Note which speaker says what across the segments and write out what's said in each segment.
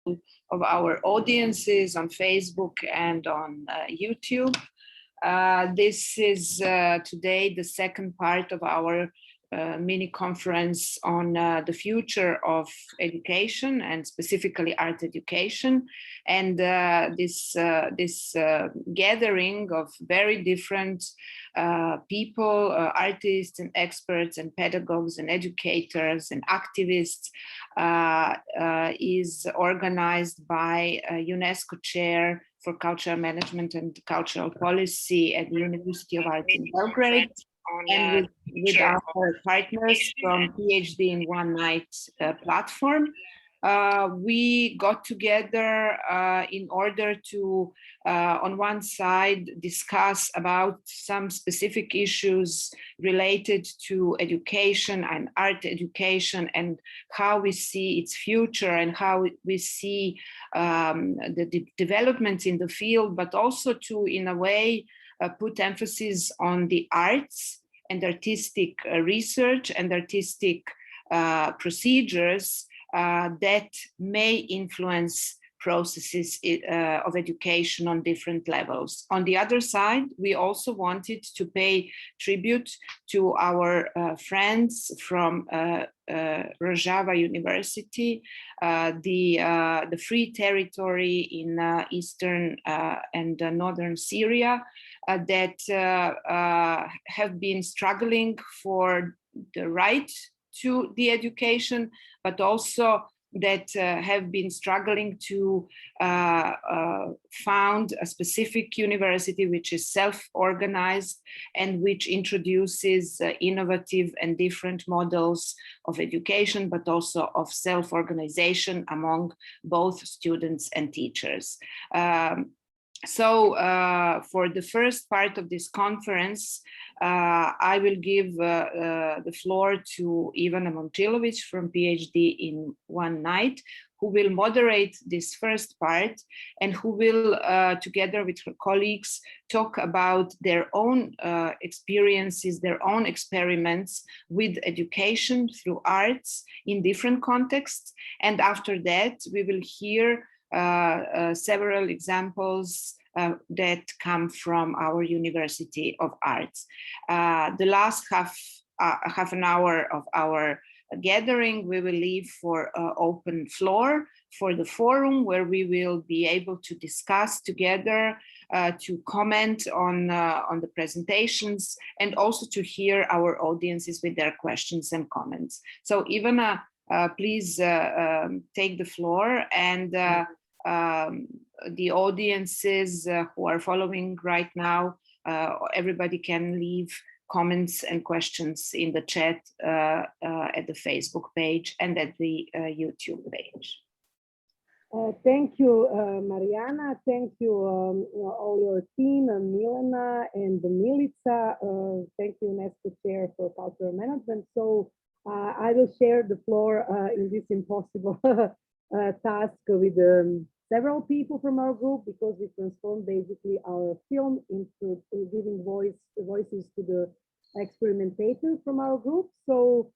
Speaker 1: of our audiences on Facebook and on YouTube. This is today the second part of our mini conference on the future of education and specifically art education. And this gathering of very different people, artists and experts and pedagogues and educators and activists is organized by UNESCO Chair for Cultural Management and Cultural Policy at the University of Art in Belgrade, and with our partners from PhD in One Night platform. We got together in order to, on one side, discuss about some specific issues related to education and art education and how we see its future and how we see the developments in the field, but also to, in a way, put emphasis on the arts and artistic research and artistic procedures that may influence processes of education on different levels. On the other side, we also wanted to pay tribute to our friends from Rojava University, the Free Territory in eastern and northern Syria that have been struggling for the right to the education, but also that have been struggling to found a specific university which is self-organized and which introduces innovative and different models of education, but also of self-organization among both students and teachers. So for the first part of this conference, I will give the floor to Ivana Momčilović from PhD in One Night, who will moderate this first part and who will, together with her colleagues, talk about their own experiences, their own experiments with education through arts in different contexts. And after that, we will hear several examples that come from our University of Arts. The last half an hour of our gathering, we will leave for open floor for the forum, where we will be able to discuss together, to comment on the presentations, and also to hear our audiences with their questions and comments. So Ivana, please take the floor, and the audiences who are following right now, everybody can leave comments and questions in the chat at the Facebook page and at the YouTube page.
Speaker 2: Thank you, Mariana. Thank you, all your team, Milena and Milica. Thank you, UNESCO Chair for Cultural Management. So I will share the floor in this impossible task with several people from our group, because we transformed basically our film into giving voices to the experimentation from our group. So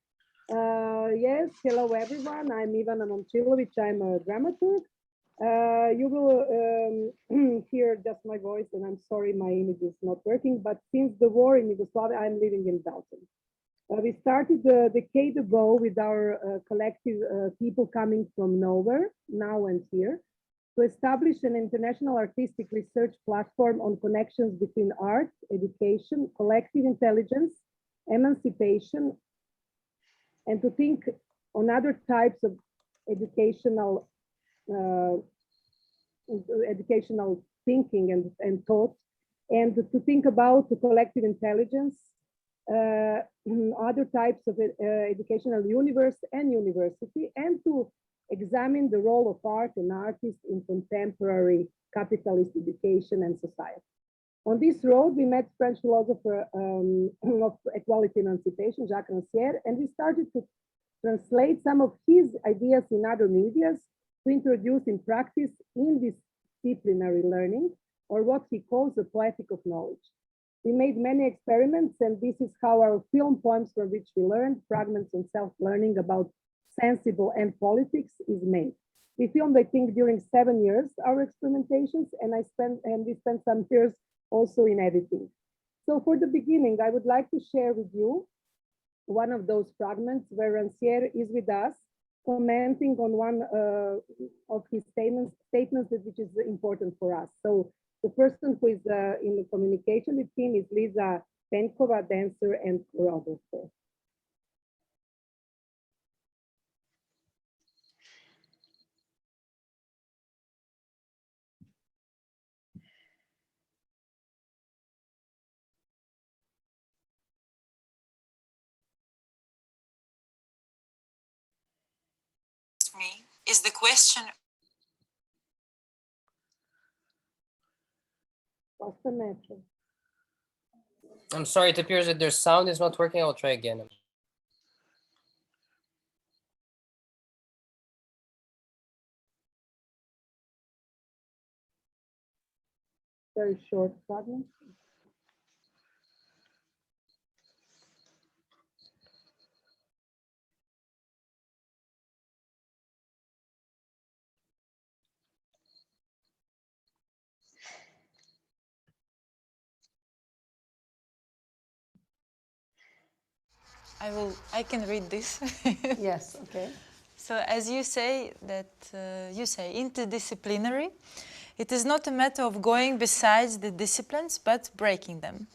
Speaker 2: yes, hello everyone, I'm Ivana Momčilović, I'm a dramaturg. You will hear just my voice, and I'm sorry my image is not working, but since the war in Yugoslavia, I'm living in Belgium. We started a decade ago with our collective people coming from nowhere, now and here, to establish an international artistic research platform on connections between art, education, collective intelligence, emancipation, and to think on other types of educational thinking and thought, and to think about the collective intelligence, other types of educational universe and university, and to examine the role of art and artists in contemporary capitalist education and society. On this road, we met French philosopher of equality and emancipation, Jacques Rancière, and we started to translate some of his ideas in other medias to introduce in practice interdisciplinary learning, or what he calls the poetic of knowledge. We made many experiments, and this is how our film Poems from which we learned, fragments on self-learning about sensible and politics is made. We filmed, I think, during 7 years, our experimentations, and we spent some years also in editing. So for the beginning, I would like to share with you one of those fragments where Rancière is with us, commenting on one of his statements that which is important for us. So the person who is in the communication with him is Lisa Penkova, dancer and choreographer.
Speaker 3: Me is the question.
Speaker 2: What's the matter?
Speaker 4: I'm sorry, it appears that their sound is not working. I'll try again.
Speaker 2: Very short fragment.
Speaker 3: I can read this.
Speaker 2: Yes, okay.
Speaker 3: So as you say, interdisciplinary, it is not a matter of going besides the disciplines, but breaking them.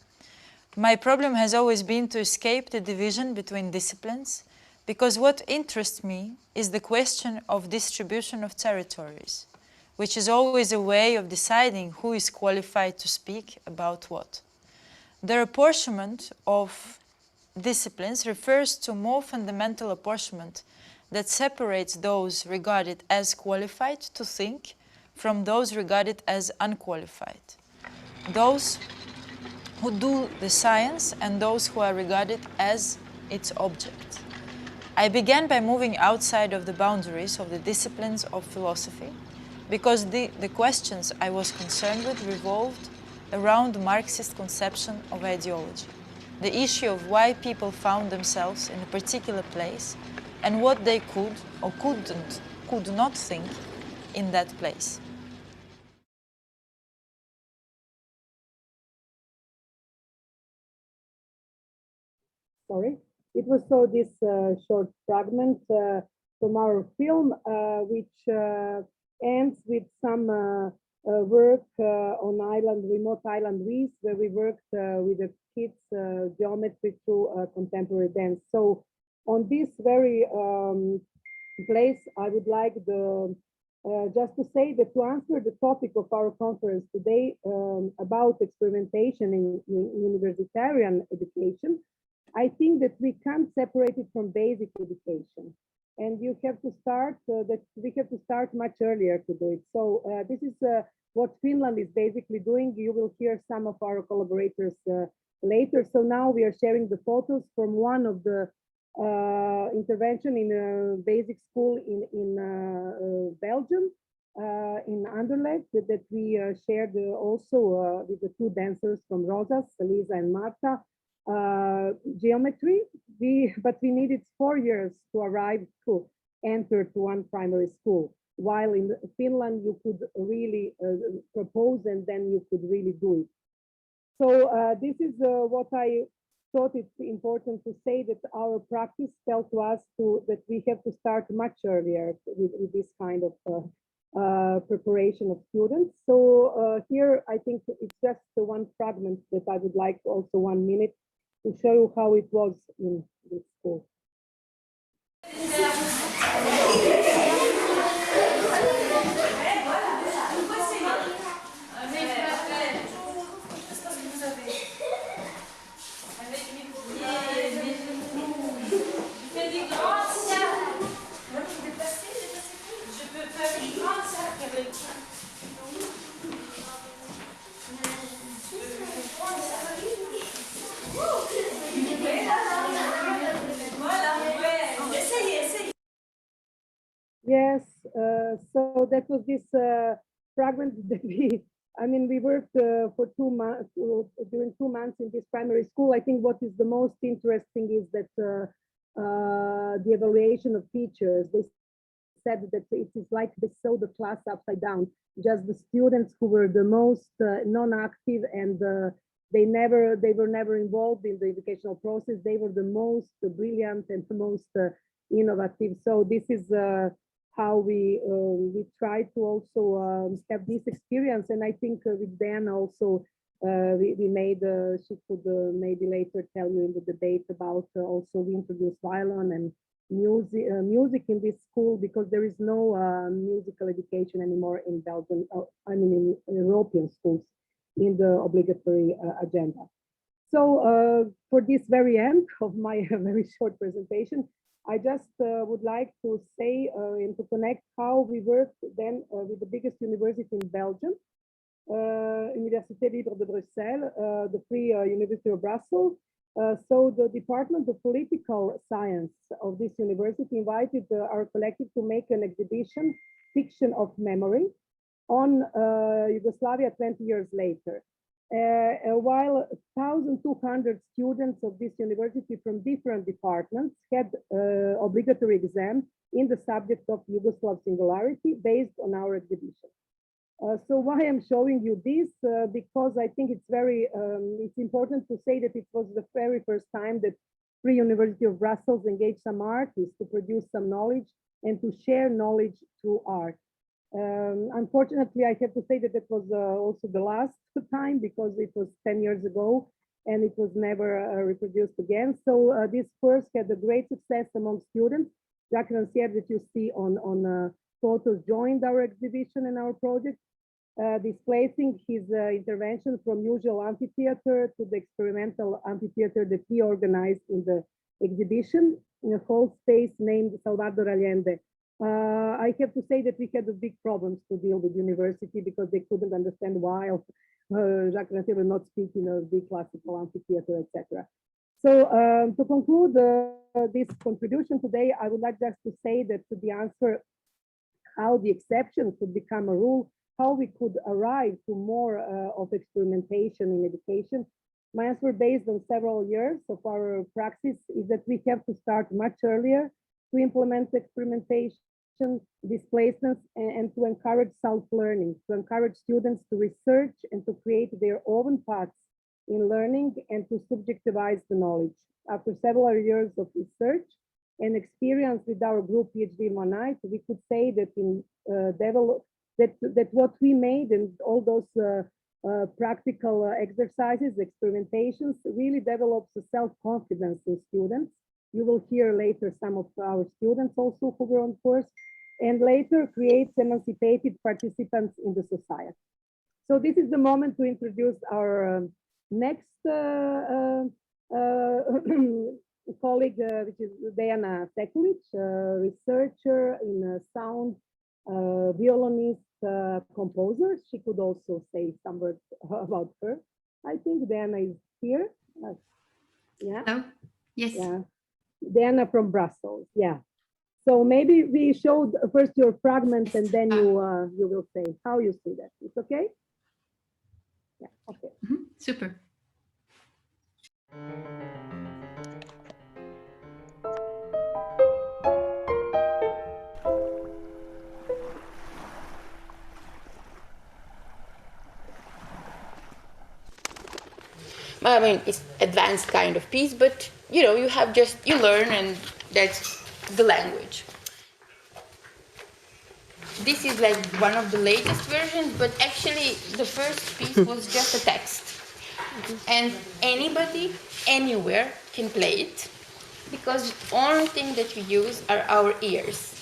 Speaker 3: My problem has always been to escape the division between disciplines, because what interests me is the question of distribution of territories, which is always a way of deciding who is qualified to speak about what. The apportionment of disciplines refers to more fundamental apportionment that separates those regarded as qualified to think from those regarded as unqualified, those who do the science and those who are regarded as its object. I began by moving outside of the boundaries of the disciplines of philosophy because the questions I was concerned with revolved around the Marxist conception of ideology, the issue of why people found themselves in a particular place and what they could or could not think in that place.
Speaker 2: Sorry. It was so this short fragment from our film, which ends with some work on remote island Greece, where we worked with the kids geometry through contemporary dance. So on this very place, I would like just to say that to answer the topic of our conference today about experimentation in universitarian education, I think that we can't separate it from basic education, and you have to start we have to start much earlier to do it. So this is what Finland is basically doing. You will hear some of our collaborators later. So now we are sharing the photos from one of the intervention in a basic school in Belgium, in Anderlecht, that we shared also with the two dancers from Rosas, Lisa and Marta. Geometry, but we needed 4 years to arrive to enter to one primary school, while in Finland you could really propose and then you could really do it. So this is what I thought it's important to say, that our practice tells to us that we have to start much earlier with this kind of preparation of students. So here I think it's just the one fragment that I would like also 1 minute to show you how it was in this school. Yes, so that was this fragment that we worked for 2 months, during 2 months in this primary school. I think what is the most interesting is that the evaluation of teachers. They said that it is like they saw the class upside down. Just the students who were the most non-active and they were never involved in the educational process. They were the most brilliant and the most innovative. So this is how we try to also have this experience. And I think with Dan also we made, she could maybe later tell you in the debate about also we introduced violin and music in this school, because there is no musical education anymore in Belgium, I mean in European schools in the obligatory agenda. So for this very end of my very short presentation, I just would like to say and to connect how we work then with the biggest university in Belgium, Université Libre de Bruxelles, the Free University of Brussels. So the Department of Political Science of this university invited our collective to make an exhibition, Fiction of Memory, on Yugoslavia 20 years later. While 1,200 students of this university from different departments had obligatory exam in the subject of Yugoslav singularity based on our exhibition. So why I'm showing you this? Because I think it's very, it's important to say that it was the very first time that Free University of Brussels engaged some artists to produce some knowledge and to share knowledge through art. Unfortunately, I have to say that it was also the last time, because it was 10 years ago and it was never reproduced again. So this first had a great success among students. Jacques Rancière, that you see on photos, joined our exhibition and our project, displacing his intervention from usual amphitheater to the experimental amphitheater that he organized in the exhibition in a whole space named Salvador Allende. I have to say that we had big problems to deal with university, because they couldn't understand why Jacques Rancière will not speak in a big classical amphitheater, etc. So to conclude this contribution today, I would like just to say that to the answer how the exception could become a rule, how we could arrive to more of experimentation in education, my answer, based on several years of our praxis, is that we have to start much earlier to implement experimentation, displacements, and to encourage self-learning, to encourage students to research and to create their own paths in learning and to subjectivize the knowledge. After several years of research and experience with our group PhD Monite, we could say that in that what we made and all those practical exercises, experimentations, really develops a self-confidence in students. You will hear later some of our students also who were on course, and later creates emancipated participants in the society. So this is the moment to introduce our next colleague, which is Diana Teclich, researcher in sound, violinist, composer. She could also say some words about her. I think Diana is here. Yeah.
Speaker 5: Hello. Yes.
Speaker 2: Yeah. Diana from Brussels. Yeah. So maybe we showed first your fragment and then you will say how you see that. It's okay? Yeah. Okay.
Speaker 5: Super.
Speaker 6: I mean, it's advanced kind of piece, but you know, you learn, and that's the language. This is like one of the latest versions, but actually the first piece was just a text. And anybody, anywhere can play it, because the only thing that we use are our ears.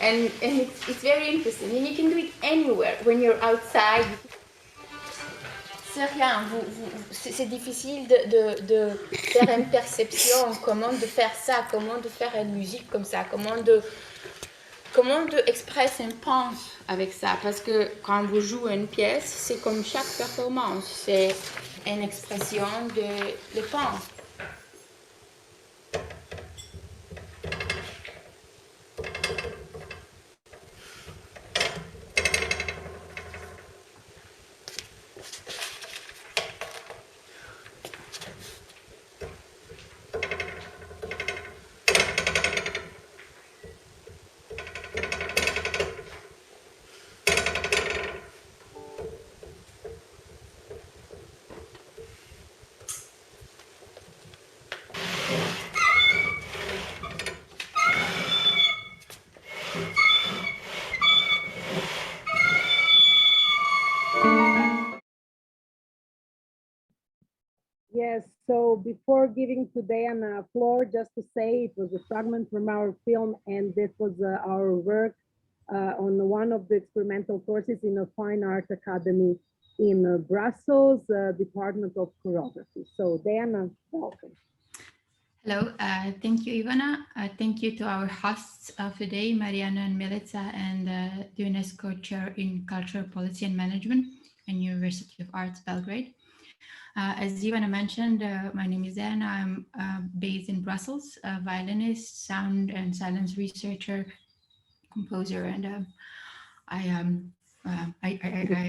Speaker 6: And it's very interesting, and you can do it anywhere, when you're outside. C'est rien, c'est difficile de faire une perception, comment de faire ça, comment de faire une musique comme ça, comment de exprimer une pensée avec ça, parce que quand vous jouez une pièce, c'est comme chaque performance, c'est une expression de pensée.
Speaker 2: So before giving to Diana floor, just to say it was a fragment from our film, and this was our work on one of the experimental courses in a fine art academy in Brussels, Department of Choreography. So Diana, welcome.
Speaker 6: Hello, thank you, Ivana. Thank you to our hosts of today, Mariana and Milica, and the UNESCO Chair in Cultural Policy and Management and University of Arts, Belgrade. As Ivana mentioned, my name is Diana. I'm based in Brussels, a violinist, sound and silence researcher, composer, and I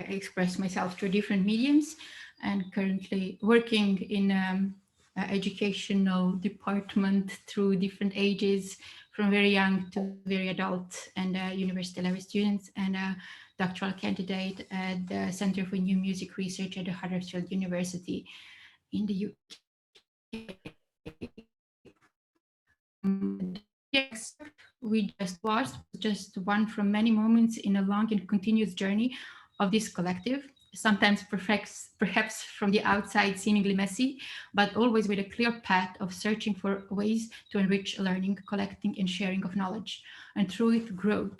Speaker 6: express myself through different mediums, and currently working in educational department through different ages, from very young to very adult, and university level students, and a doctoral candidate at the Center for New Music Research at the Huddersfield University in the UK. We just watched just one from many moments in a long and continuous journey of this collective, sometimes perhaps from the outside seemingly messy, but always with a clear path of searching for ways to enrich learning, collecting and sharing of knowledge, and through it growth.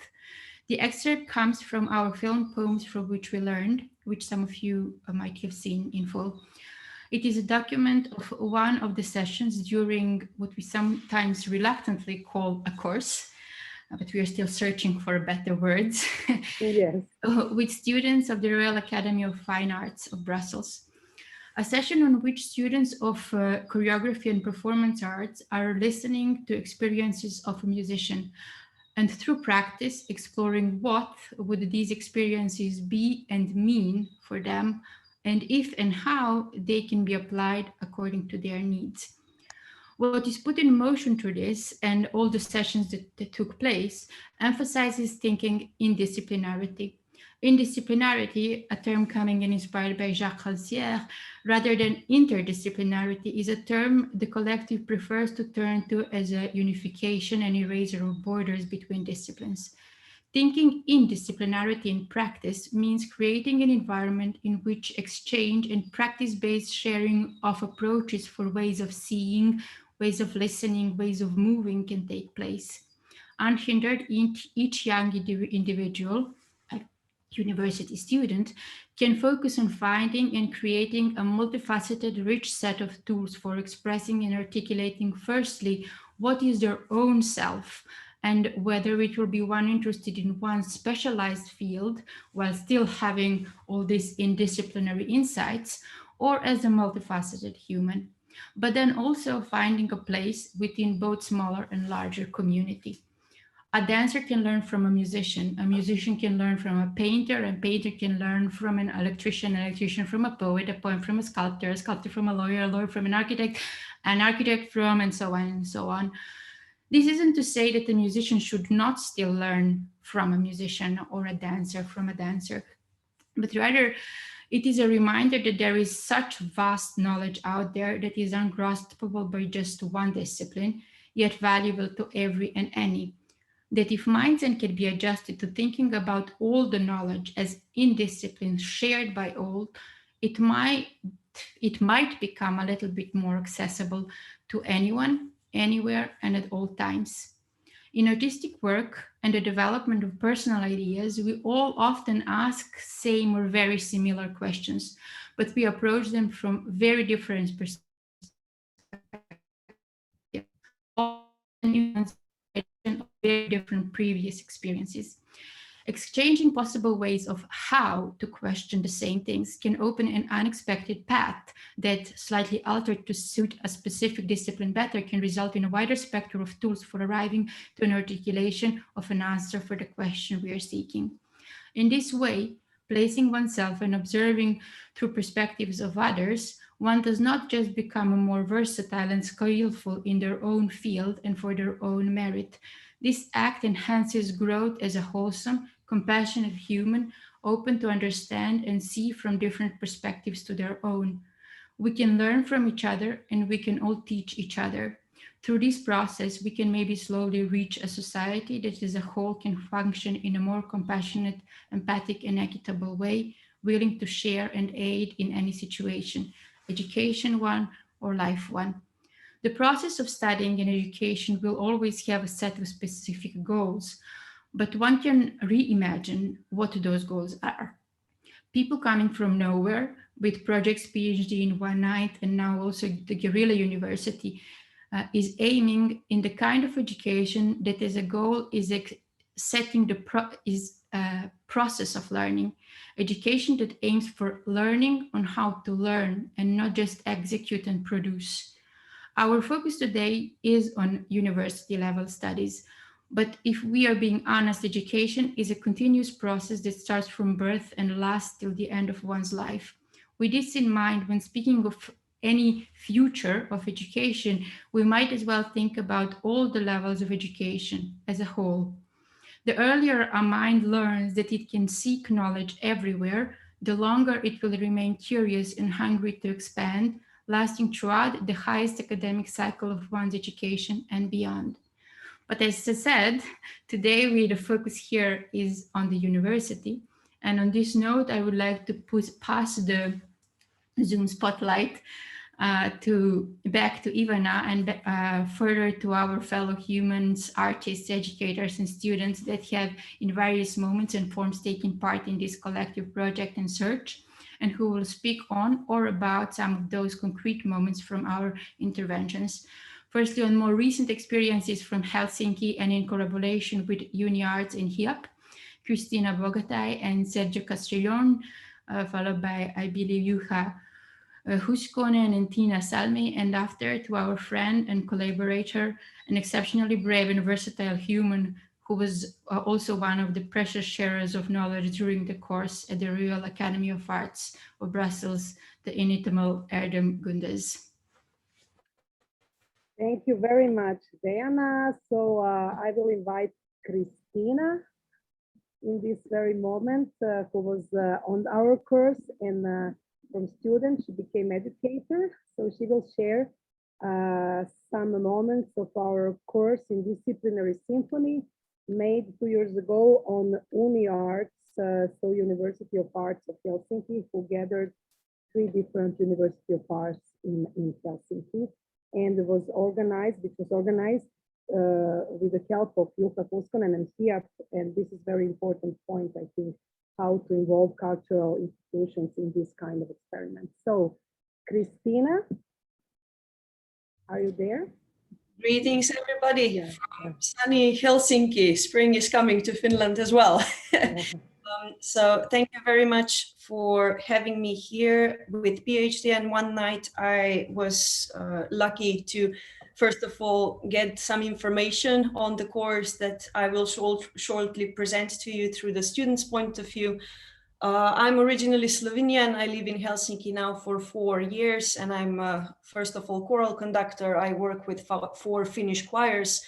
Speaker 6: The excerpt comes from our film Poems from Which We Learned, which some of you might have seen in full. It is a document of one of the sessions during what we sometimes reluctantly call a course, but we are still searching for better words,
Speaker 2: Yes.
Speaker 6: with students of the Royal Academy of Fine Arts of Brussels. A session on which students of choreography and performance arts are listening to experiences of a musician, and through practice exploring what would these experiences be and mean for them, and if and how they can be applied according to their needs. What is put in motion through this and all the sessions that took place emphasizes thinking indisciplinarity. Indisciplinarity, a term coming and inspired by Jacques Rancière, rather than interdisciplinarity, is a term the collective prefers to turn to as a unification and eraser of borders between disciplines. Thinking indisciplinarity in practice means creating an environment in which exchange and practice-based sharing of approaches for ways of seeing, ways of listening, ways of moving can take place. Unhindered, each young individual, a university student, can focus on finding and creating a multifaceted, rich set of tools for expressing and articulating, firstly, what is their own self, and whether it will be one interested in one specialized field while still having all these indisciplinary insights, or as a multifaceted human, but then also finding a place within both smaller and larger community. A dancer can learn from a musician can learn from a painter painter can learn from an electrician from a poet from a sculptor from a lawyer from an architect from, and so on and so on. This isn't to say that a musician should not still learn from a musician or a dancer from a dancer, but rather it is a reminder that there is such vast knowledge out there that is ungraspable by just one discipline, yet valuable to every and any. That if minds can be adjusted to thinking about all the knowledge as in disciplines shared by all, it might become a little bit more accessible to anyone, anywhere, and at all times. In artistic work and the development of personal ideas, we all often ask same or very similar questions, but we approach them from very different perspectives. Of very different previous experiences. Exchanging possible ways of how to question the same things can open an unexpected path that, slightly altered to suit a specific discipline better, can result in a wider spectrum of tools for arriving to an articulation of an answer for the question we are seeking. In this way, placing oneself and observing through perspectives of others, one does not just become a more versatile and skillful in their own field and for their own merit. This act enhances growth as a wholesome, compassionate human, open to understand and see from different perspectives to their own. We can learn from each other and we can all teach each other. Through this process, we can maybe slowly reach a society that as a whole can function in a more compassionate, empathic, and equitable way, willing to share and aid in any situation, education one or life one. The process of studying and education will always have a set of specific goals, but one can reimagine what those goals are. People coming from nowhere with projects PhD in one night and now also the Guerrilla University is aiming in the kind of education that as a goal is setting the process of learning, education that aims for learning on how to learn and not just execute and produce. Our focus today is on university level studies, but if we are being honest, education is a continuous process that starts from birth and lasts till the end of one's life. With this in mind, when speaking of any future of education, we might as well think about all the levels of education as a whole. The earlier a mind learns that it can seek knowledge everywhere, the longer it will remain curious and hungry to expand, lasting throughout the highest academic cycle of one's education and beyond. But as I said, today the focus here is on the university. And on this note, I would like to pass the Zoom spotlight back to Ivana and further to our fellow humans, artists, educators, and students that have in various moments and forms taken part in this collective project and search, and who will speak on or about some of those concrete moments from our interventions. Firstly, on more recent experiences from Helsinki and in collaboration with UniArts and HIAP, Christina Bogatai and Sergio Castrillon, followed by, I believe, Juha Huskonen and Tina Salmi, and after to our friend and collaborator, an exceptionally brave and versatile human who was also one of the precious sharers of knowledge during the course at the Royal Academy of Arts of Brussels, the inimitable Erdem Gundes.
Speaker 2: Thank you very much, Diana. So I will invite Christina in this very moment, who was on our course and from student, she became educator. So she will share some moments of our course in disciplinary symphony made 2 years ago on UniArts, so University of Arts of Helsinki, who gathered 3 different University of Arts in Helsinki. And it was organized, with the help of Juha Huskonen and HIAP. And this is very important point, I think, how to involve cultural institutions in this kind of experiments. So, Christina, are you there?
Speaker 5: Greetings, everybody, from sunny Helsinki. Spring is coming to Finland as well. So thank you very much for having me here with PhD and one night. I was lucky to, first of all, get some information on the course that I will shortly present to you through the students' point of view. I'm originally Slovenian. I live in Helsinki now for 4 years, and I'm first of all choral conductor. I work with 4 Finnish choirs,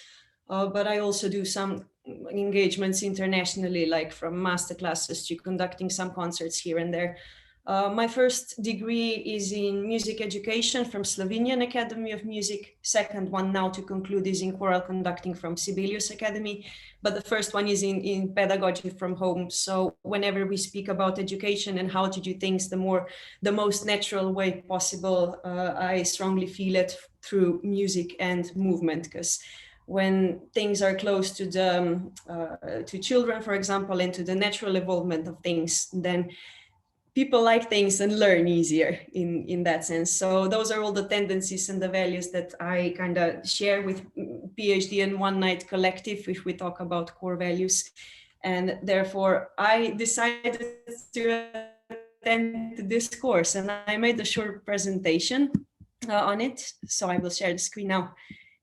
Speaker 5: but I also do some engagements internationally, like from masterclasses to conducting some concerts here and there. My first degree is in music education from Slovenian Academy of Music. Second one now to conclude is in choral conducting from Sibelius Academy. But the first one is in pedagogy from home. So whenever we speak about education and how to do things the most natural way possible, I strongly feel it through music and movement, because when things are close to to children, for example, and to the natural evolvement of things, then people like things and learn easier in that sense. So those are all the tendencies and the values that I kind of share with PhD and One Night Collective if we talk about core values. And therefore I decided to attend this course and I made a short presentation on it. So I will share the screen now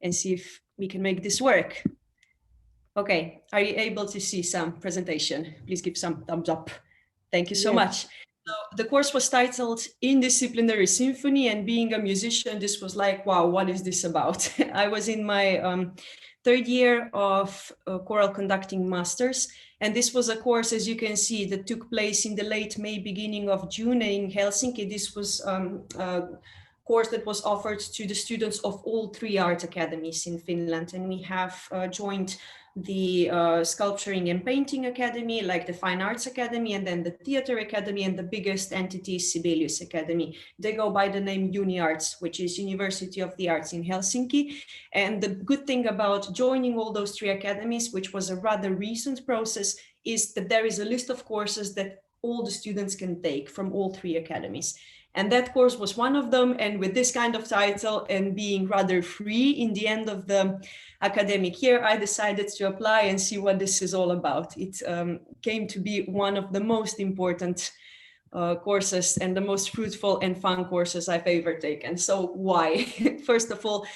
Speaker 5: and see if we can make this work. Okay, are you able to see some presentation? Please give some thumbs up. Thank you so much. So the course was titled Indisciplinary Symphony, and being a musician, this was like, wow, what is this about? I was in my 3rd year of choral conducting masters, and this was a course, as you can see, that took place in the late May, beginning of June in Helsinki. This was a course that was offered to the students of all 3 art academies in Finland, and we have joined the Sculpturing and Painting Academy, like the Fine Arts Academy, and then the Theater Academy, and the biggest entity is Sibelius Academy. They go by the name UniArts, which is University of the Arts in Helsinki. And the good thing about joining all those three academies, which was a rather recent process, is that there is a list of courses that all the students can take from all three academies. And that course was one of them. And with this kind of title and being rather free in the end of the academic year, I decided to apply and see what this is all about. It came to be one of the most important courses and the most fruitful and fun courses I've ever taken. So why? First of all,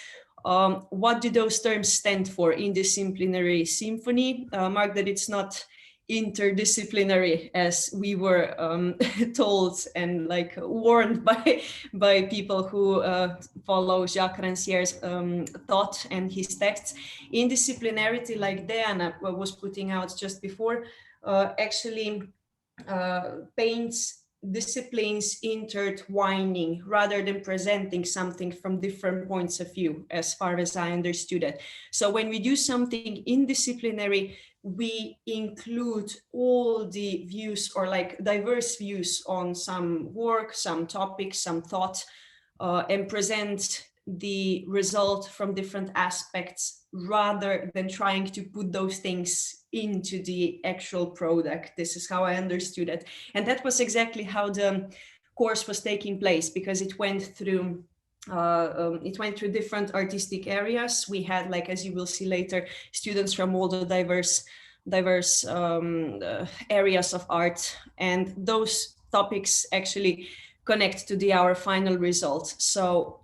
Speaker 5: what do those terms stand for? Interdisciplinary symphony, mark that it's not interdisciplinary as we were told and like warned by people who follow Jacques Rancière's thought and his texts. Interdisciplinarity, like Diana was putting out just before, actually paints disciplines intertwining rather than presenting something from different points of view, as far as I understood it. So when we do something interdisciplinary, we include all the views or like diverse views on some work, some topic, some thought, and present the result from different aspects rather than trying to put those things into the actual product. This is how I understood it. And that was exactly how the course was taking place, because it went through different artistic areas. We had, like, as you will see later, students from all the diverse areas of art, and those topics actually connect to our final result. So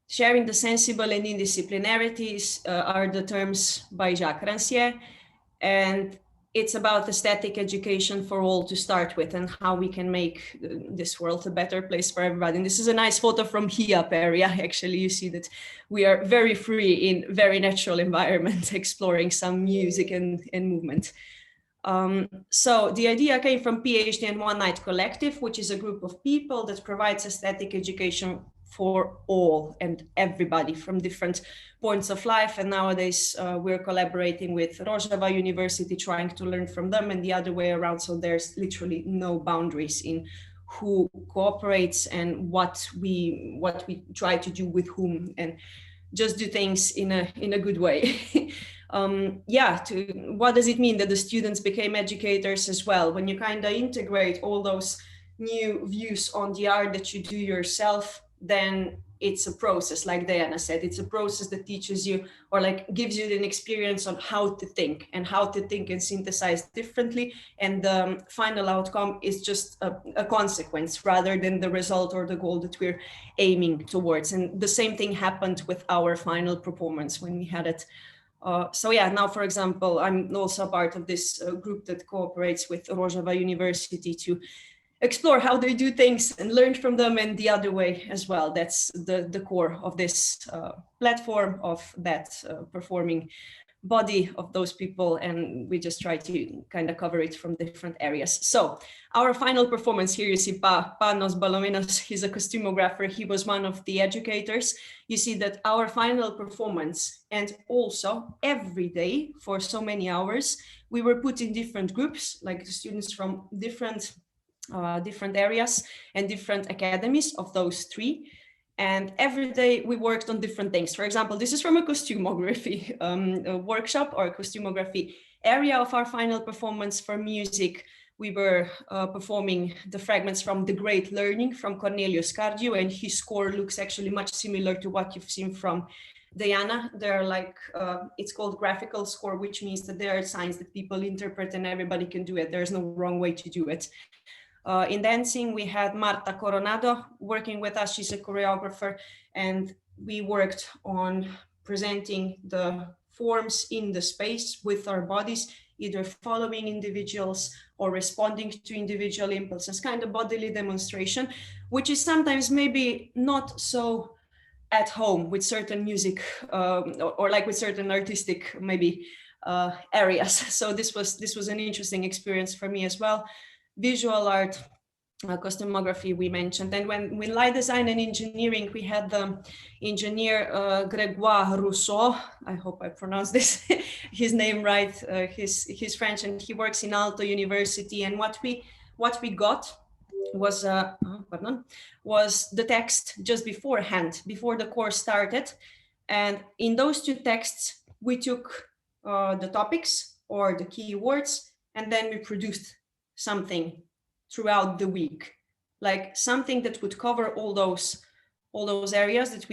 Speaker 5: sharing the sensible and interdisciplinarities are the terms by Jacques Rancière, and it's about aesthetic education for all to start with, and how we can make this world a better place for everybody. And this is a nice photo from Hiab area. Actually, you see that we are very free in very natural environment, exploring some music and movement. So the idea came from PhD and One Night Collective, which is a group of people that provides aesthetic education for all and everybody from different points of life. And nowadays we're collaborating with Rojava University, trying to learn from them, and the other way around. So there's literally no boundaries in who cooperates and what we try to do with whom, and just do things in a good way. What does it mean that the students became educators as well? When you kind of integrate all those new views on the art that you do yourself, then it's a process. Like Diana said, it's a process that teaches you, or like gives you an experience on how to think and synthesize differently. And the final outcome is just a consequence rather than the result or the goal that we're aiming towards. And the same thing happened with our final performance when we had it. Now, for example, I'm also part of this group that cooperates with Rojava University to explore how they do things and learn from them, and the other way as well. That's the core of this platform, of that performing body of those people, and we just try to kind of cover it from different areas. So our final performance, here you see Panos Balominos, he's a costumographer, he was one of the educators. You see that our final performance, and also every day for so many hours, we were put in different groups, like the students from different areas and different academies of those three. And every day we worked on different things. For example, this is from a costumography workshop or a costumography area of our final performance. For music, we were performing the fragments from The Great Learning from Cornelius Cardew, and his score looks actually much similar to what you've seen from Diana. They're like, it's called graphical score, which means that there are signs that people interpret and everybody can do it. There's no wrong way to do it. In dancing, we had Marta Coronado working with us. She's a choreographer, and we worked on presenting the forms in the space with our bodies, either following individuals or responding to individual impulses, kind of bodily demonstration, which is sometimes maybe not so at home with certain music or like with certain artistic maybe areas. So this was an interesting experience for me as well. Visual art, costumography we mentioned. And when we light design and engineering, we had the engineer Grégoire Rousseau. I hope I pronounced this his name right. He's French, and he works in Aalto University. And what we got was was the text just beforehand, before the course started. And in those two texts, we took the topics or the keywords, and then we produced something throughout the week, like something that would cover all those areas that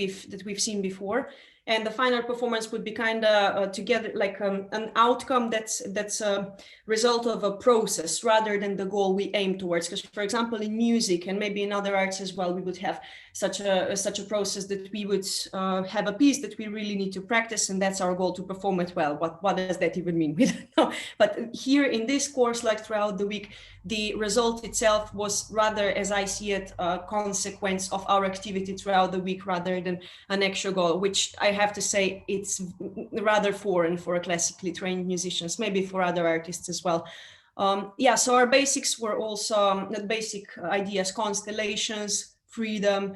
Speaker 5: we've seen before. And the final performance would be kind of together, like an outcome that's a result of a process rather than the goal we aim towards. Because, for example, in music and maybe in other arts as well, we would have such a process that we would have a piece that we really need to practice, and that's our goal, to perform it well. What does that even mean? We don't know. But here in this course, like throughout the week, the result itself was rather, as I see it, a consequence of our activity throughout the week rather than an extra goal, which I have to say it's rather foreign for classically trained musicians, maybe for other artists as well. Yeah, so our basics were also the basic ideas: constellations, freedom,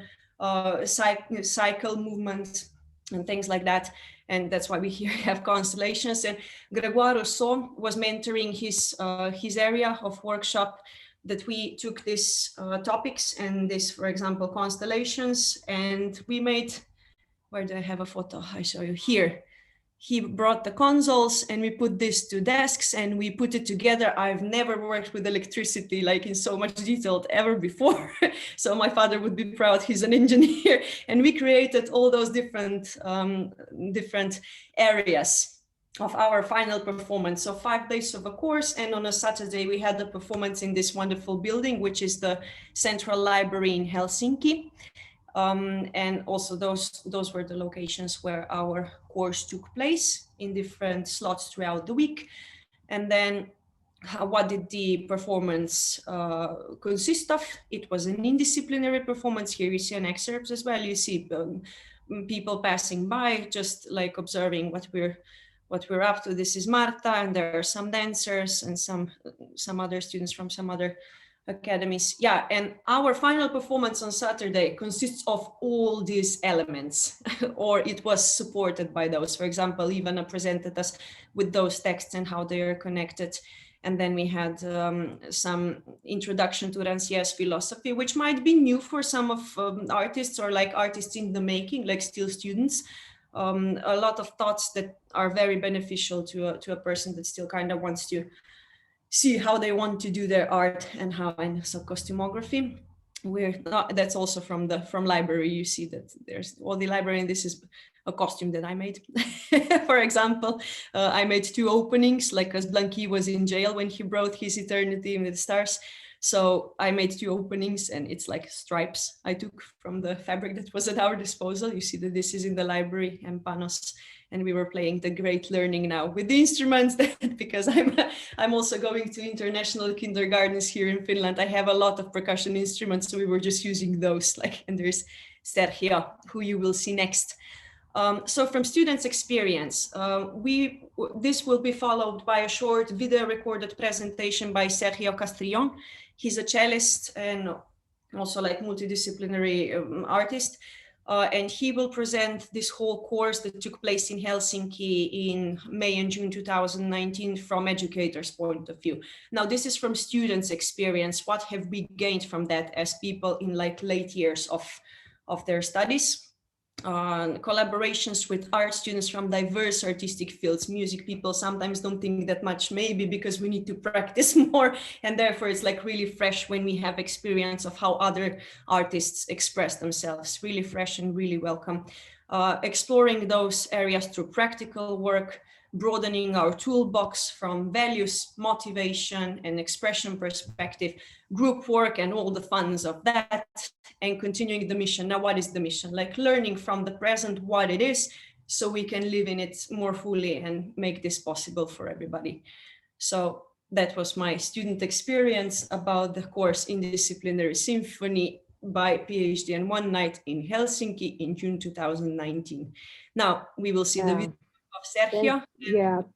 Speaker 5: cycle movement, and things like that. And that's why we here have constellations. And Grégoire Rousseau was mentoring his area of workshop, that we took these topics and this, for example, constellations, and we made, where do I have a photo? I show you here. He brought the consoles and we put this to desks and we put it together. I've never worked with electricity like in so much detail ever before. So my father would be proud, he's an engineer. And we created all those different areas of our final performance. So 5 days of a course, and on a Saturday we had the performance in this wonderful building, which is the Central Library in Helsinki. And also those were the locations where our course took place in different slots throughout the week. And then what did the performance consist of? It was an interdisciplinary performance. Here you see an excerpt as well. You see people passing by, just like observing what we're up to. This is Marta, and there are some dancers and some other students from some other academies. Yeah, and our final performance on Saturday consists of all these elements, or it was supported by those. For example, Ivana presented us with those texts and how they are connected. And then we had some introduction to Rancière's philosophy, which might be new for some of artists, or like artists in the making, like still students. A lot of thoughts that are very beneficial to a person that still kind of wants to see how they want to do their art and how, and so costumography. That's also from library. You see that there's all the library, and this is a costume that I made. For example, I made 2 openings, like as Blanqui was in jail when he brought his Eternity with Stars. So I made 2 openings, and it's like stripes I took from the fabric that was at our disposal. You see that this is in the library, and Panos, and we were playing the Great Learning now with the instruments that, because I'm also going to international kindergartens here in Finland. I have a lot of percussion instruments, so we were just using those. Like, and there's Sergio, who you will see next. So from students' experience, this will be followed by a short video recorded presentation by Sergio Castrillon. He's a cellist and also like multidisciplinary artist. And he will present this whole course that took place in Helsinki in May and June 2019 from educators' point of view. Now, this is from students' experience. What have we gained from that as people in like late years of their studies? Collaborations with art students from diverse artistic fields. Music people sometimes don't think that much, maybe because we need to practice more, and therefore it's like really fresh when we have experience of how other artists express themselves. Really fresh and really welcome. Exploring those areas through practical work, broadening our toolbox from values, motivation, and expression perspective, group work and all the funs of that, and continuing the mission. Now, what is the mission? Like learning from the present what it is, so we can live in it more fully and make this possible for everybody. So that was my student experience about the course Interdisciplinary Symphony by PhD and One Night in Helsinki in June 2019. Now we will see the video of Sergio.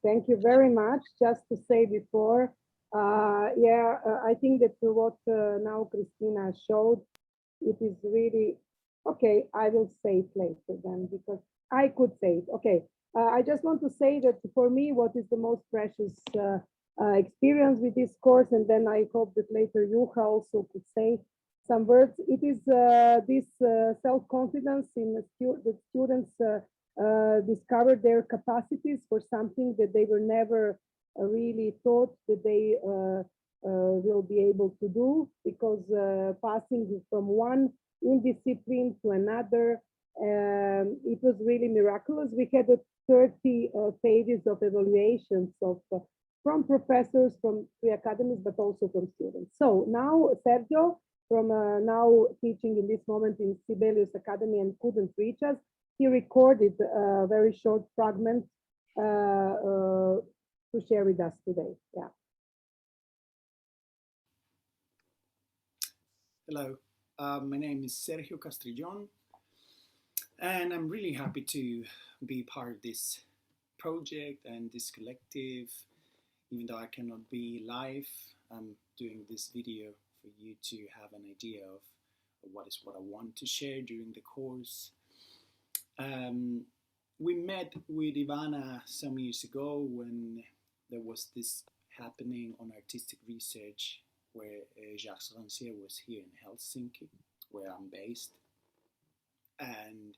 Speaker 2: Thank you very much. Just to say before, I think that what now Christina showed, it is really okay. I will say it later then because I could say it. Okay. I just want to say that for me, what is the most precious experience with this course, and then I hope that later you also could say some words. It is this self-confidence in the students discover their capacities for something that they were never really thought that they will be able to do, because passing from one indiscipline to another, it was really miraculous. We had 30 pages of evaluations of from professors, from the academies, but also from students. So now Sergio, from now teaching in this moment in Sibelius Academy and couldn't reach us, he recorded a very short fragment to share with us today. Yeah.
Speaker 7: Hello, my name is Sergio Castrillon, and I'm really happy to be part of this project and this collective. Even though I cannot be live, I'm doing this video for you to have an idea of what I want to share during the course. We met with Ivana some years ago when there was this happening on artistic research where Jacques Rancière was here in Helsinki, where I'm based. And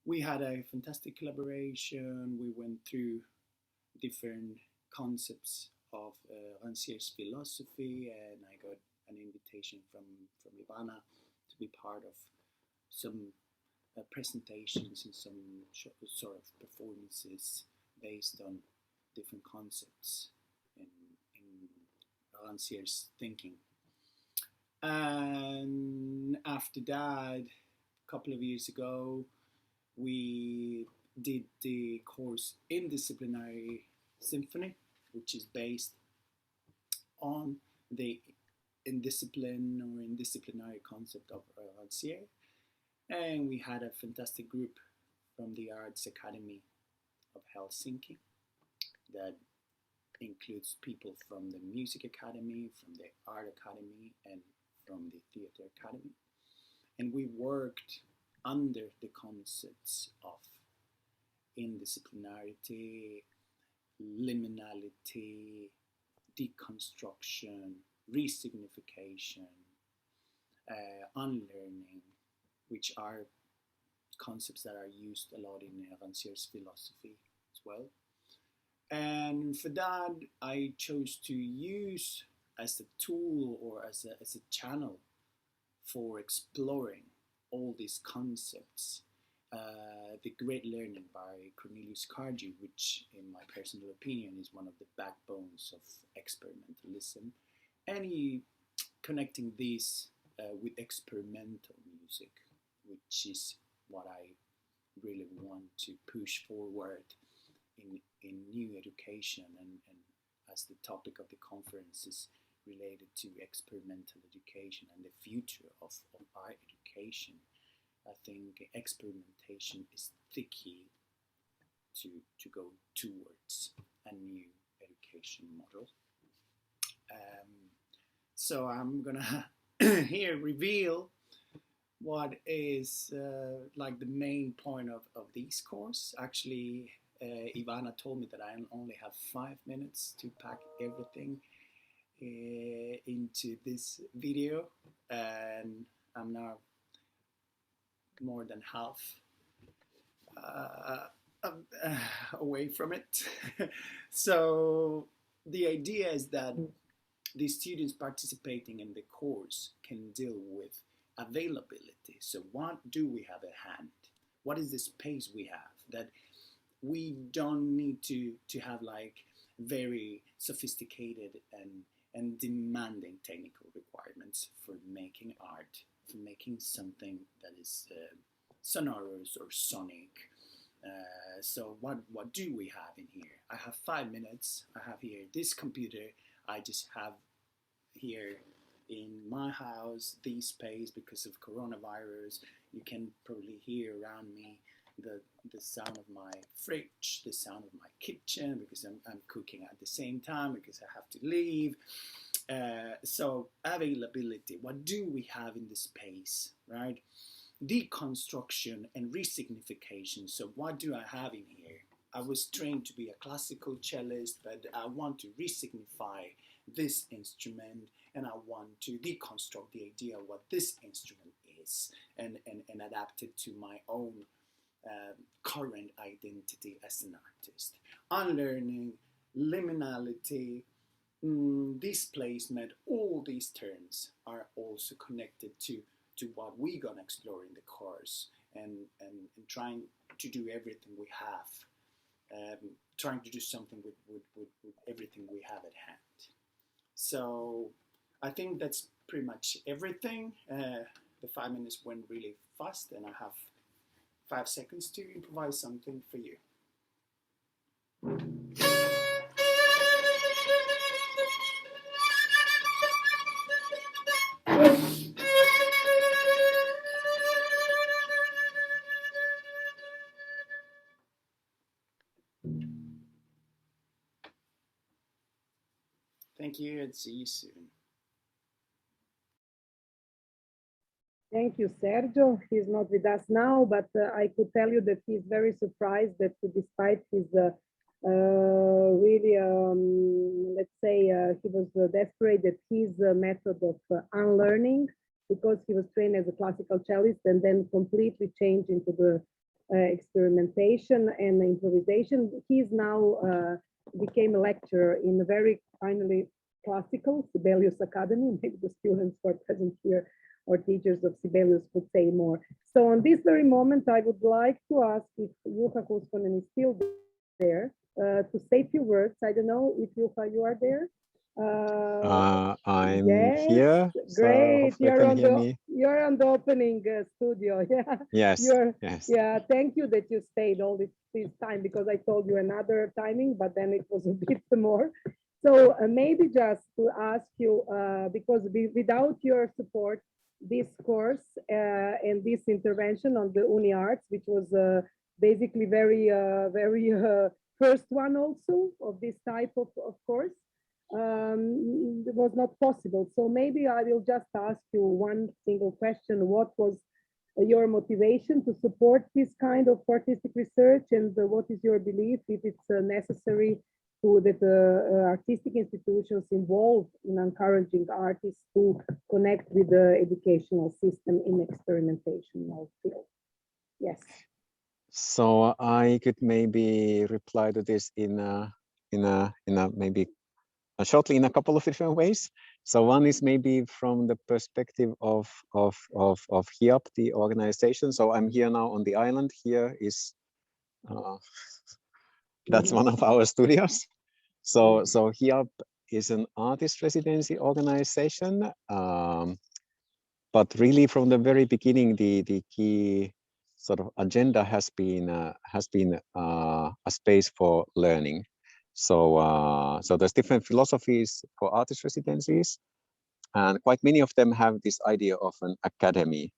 Speaker 7: we had a fantastic collaboration. We went through different concepts of Rancière's philosophy, and I got an invitation from Ivana to be part of some presentations and some sort of performances based on different concepts in Rancière's thinking. And after that, a couple of years ago, we did the course Indisciplinary Symphony, which is based on the indiscipline or indisciplinary concept of Rancière. And we had a fantastic group from the Arts Academy of Helsinki that includes people from the Music Academy, from the Art Academy, and from the Theatre Academy. And we worked under the concepts of indisciplinarity, liminality, deconstruction, resignification, unlearning, which are concepts that are used a lot in Rancière's philosophy as well. And for that, I chose to use as a tool or as a channel for exploring all these concepts, The Great Learning by Cornelius Cardew, which in my personal opinion is one of the backbones of experimentalism, and connecting this with experimental music, which is what I really want to push forward in new education, and as the topic of the conference is related to experimental education and the future of our education. I think experimentation is the key to go towards a new education model. So I'm gonna here reveal what is like the main point of this course. Actually, Ivana told me that I only have 5 minutes to pack everything into this video, and I'm now more than half away from it. So the idea is that the students participating in the course can deal with availability. So what do we have at hand? What is the space we have? That we don't need to have like very sophisticated and demanding technical requirements for making art, for making something that is sonorous or sonic. So what do we have in here? I have 5 minutes. I have here this computer. I just have here in my house this space because of coronavirus. You can probably hear around me the sound of my fridge, the sound of my kitchen, because I'm cooking at the same time because I have to leave. So availability, what do we have in the space, right? Deconstruction and resignification. So what do I have in here? I was trained to be a classical cellist, but I want to resignify this instrument, and I want to deconstruct the idea of what this instrument is and adapt it to my own current identity as an artist. Unlearning, liminality, displacement, all these terms are also connected to what we're gonna explore in the course, and trying to do everything we have, trying to do something with everything we have at hand. So I think that's pretty much everything. The 5 minutes went really fast, and I have 5 seconds to improvise something for you. Thank you, and see you soon.
Speaker 2: Thank you, Sergio. He's not with us now, but I could tell you that he's very surprised that despite his really, let's say, he was desperate that his method of unlearning, because he was trained as a classical cellist and then completely changed into the experimentation and improvisation. He's now became a lecturer in a very finally classical Sibelius Academy. Maybe the students who are present here or teachers of Sibelius would say more. So on this very moment, I would like to ask if Juha Kuskonen is still there to say a few words. I don't know if Juha, you are there.
Speaker 8: I'm
Speaker 2: yes,
Speaker 8: here.
Speaker 2: Great.
Speaker 8: So
Speaker 2: you're on the opening studio. Yeah.
Speaker 8: Yes. Yes.
Speaker 2: Yeah. Thank you that you stayed all this time, because I told you another timing, but then it was a bit more. So maybe just to ask you, because without your support, this course and this intervention on the UniArts, which was basically very first one also of this type of course, it was not possible. So maybe I will just ask you one single question. What was your motivation to support this kind of artistic research, and what is your belief if it's necessary that artistic institutions involved in encouraging artists to connect with the educational system in experimentation field? Yes.
Speaker 8: So I could maybe reply to this in maybe shortly in a couple of different ways. So one is maybe from the perspective of HIAP, the organization. So I'm here now on the island. Here is that's one of our studios. So HIAP is an artist residency organization, but really from the very beginning, the key sort of agenda has been a space for learning. So there's different philosophies for artist residencies, and quite many of them have this idea of an academy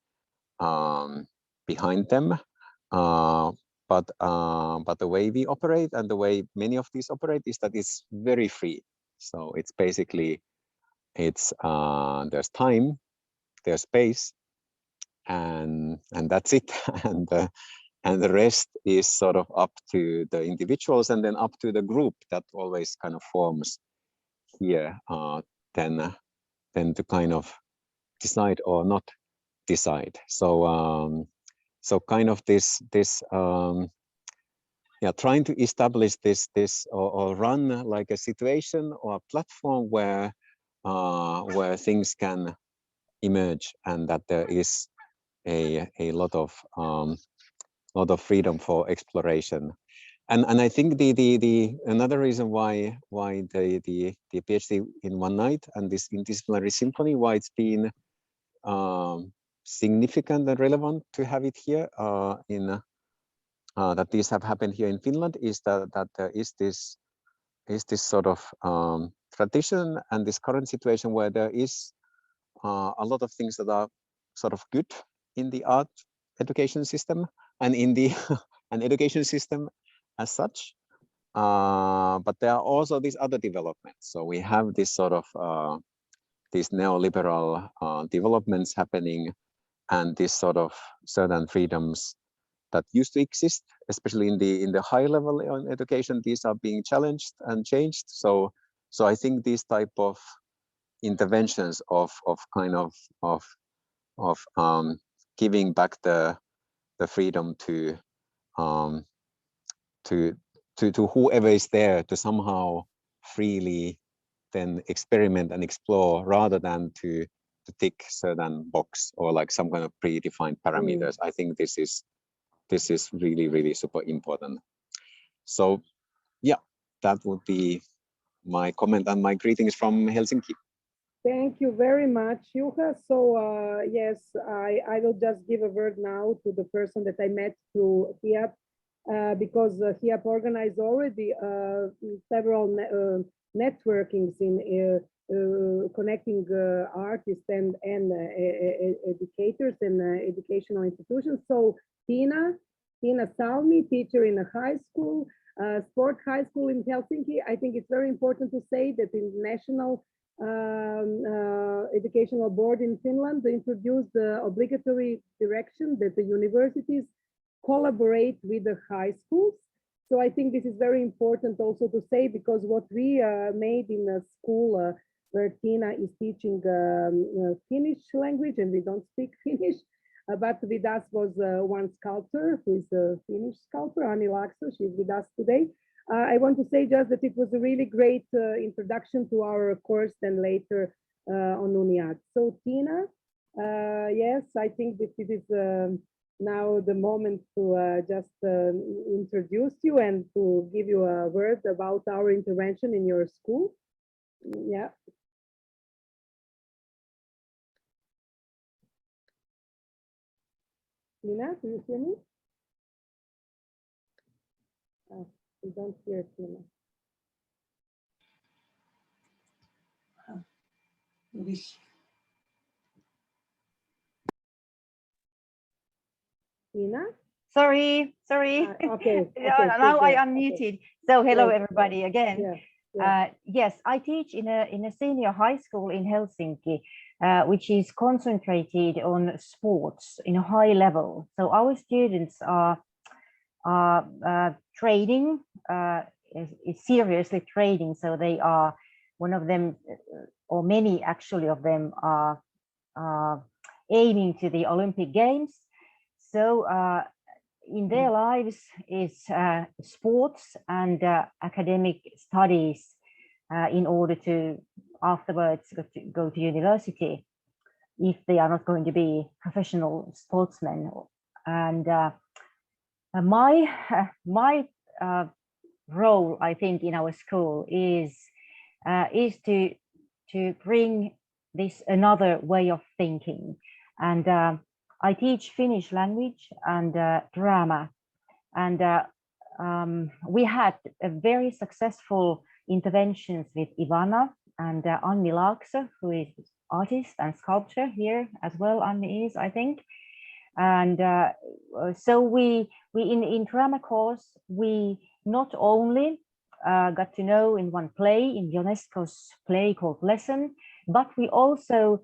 Speaker 8: behind them. But the way we operate and the way many of these operate is that it's very free. So it's basically there's time, there's space, and that's it. And the rest is sort of up to the individuals and then up to the group that always kind of forms here. Then to kind of decide or not decide. So kind of this trying to establish this or run like a situation or a platform where things can emerge, and that there is a lot of freedom for exploration. And I think the another reason why the PhD in one night and this interdisciplinary symphony, why it's been significant and relevant to have it here that these have happened here in Finland, is that there is this sort of tradition and this current situation where there is a lot of things that are sort of good in the art education system, and in the an education system as such. But there are also these other developments. So we have this sort of these neoliberal developments happening, and this sort of certain freedoms that used to exist, especially in the high level on education, these are being challenged and changed. So I think these type of interventions of kind of giving back the freedom to whoever is there to somehow freely then experiment and explore rather than to tick certain box or like some kind of predefined parameters. I think this is really super important. So yeah, that would be my comment and my greetings from Helsinki.
Speaker 2: Thank you very much, Juha. So yes, I will just give a word now to the person that I met through HIAP, because HIAP organized already several networkings in connecting artists and educators and educational institutions. So Tina Salmi, teacher in a high school, sport high school in Helsinki. I think it's very important to say that in national educational board in Finland, they introduced the obligatory direction that the universities collaborate with the high schools. So I think this is very important also to say, because what we made in a school where Tina is teaching Finnish language, and we don't speak Finnish, but with us was one sculptor who is a Finnish sculptor, Anni Laakso. She's with us today. I want to say just that it was a really great introduction to our course, then later on UNIAT. So Tina, yes, I think that it is now the moment to just introduce you and to give you a word about our intervention in your school. Yeah. Tina, do you hear me? We don't hear Tina. Tina?
Speaker 9: Sorry.
Speaker 2: Okay.
Speaker 9: Now I unmuted. So hello everybody again. Yes, I teach in a senior high school in Helsinki, which is concentrated on sports in a high level. So our students are trading, seriously trading. So they are, one of them, or many actually of them, are aiming to the Olympic Games. So in their lives is sports and academic studies in order to afterwards go to university if they are not going to be professional sportsmen. And my role, I think, in our school is to bring this another way of thinking. And I teach Finnish language and drama, and we had a very successful interventions with Ivana and Anni Laakso, who is artist and sculptor here as well. Anni is, I think. And so we in drama course, we not only got to know in one play, in UNESCO's play called Lesson, but we also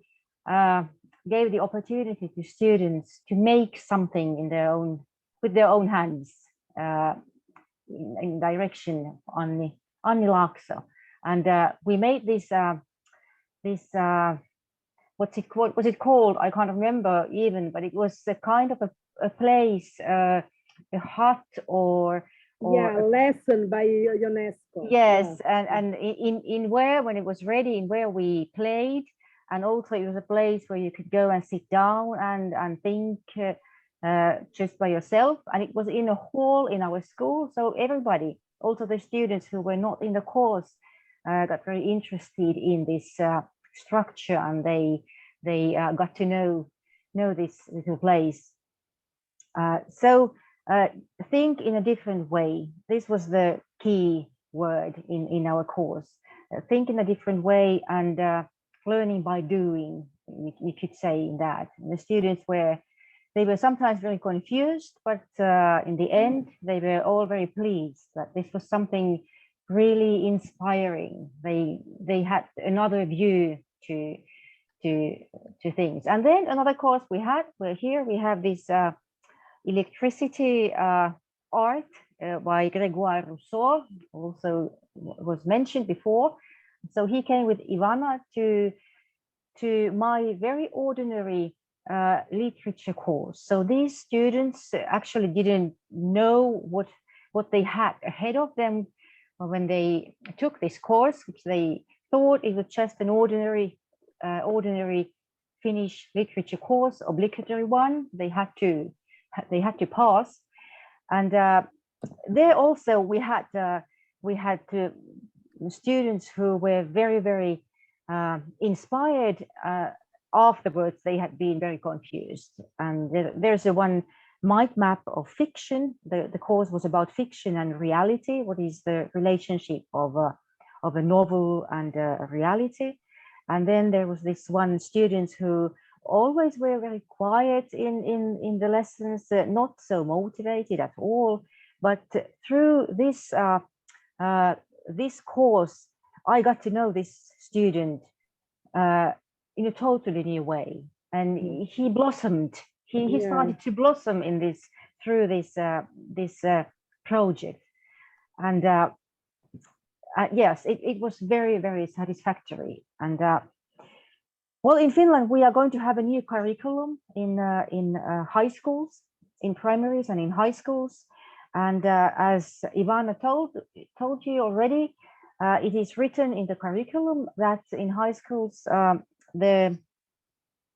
Speaker 9: gave the opportunity to students to make something in their own, with their own hands, in direction Anni Laakso. And we made this what's it called? I can't remember even, but it was a kind of a place, a hut or
Speaker 2: yeah, a lesson by UNESCO.
Speaker 9: Yes, yeah. And in where, when it was ready, in where we played, and also it was a place where you could go and sit down and think just by yourself. And it was in a hall in our school, so everybody, also the students who were not in the course, got very interested in this structure, and they got to know this little place. So think in a different way. This was the key word in our course. Think in a different way, and learning by doing, you could say that. And the students were they were sometimes very confused, but in the end, they were all very pleased that this was something really inspiring. They had another view to things. And then another course we have this electricity art by Grégoire Rousseau, also was mentioned before. So he came with Ivana to my very ordinary literature course. So these students actually didn't know what they had ahead of them when they took this course, which they thought it was just an ordinary Finnish literature course, obligatory one. They had to pass, and there also we had students who were very inspired. Afterwards, they had been very confused, and there's a one mind map of fiction. The course was about fiction and reality. What is the relationship of a novel and a reality? And then there was this one student who always were very quiet in the lessons, not so motivated at all. But through this this course, I got to know this student in a totally new way, and he blossomed. He started to blossom in this through this project, and yes, it was very satisfactory. And well, in Finland, we are going to have a new curriculum in high schools, in primaries and in high schools. And as Ivana told you already, it is written in the curriculum that in high schools, the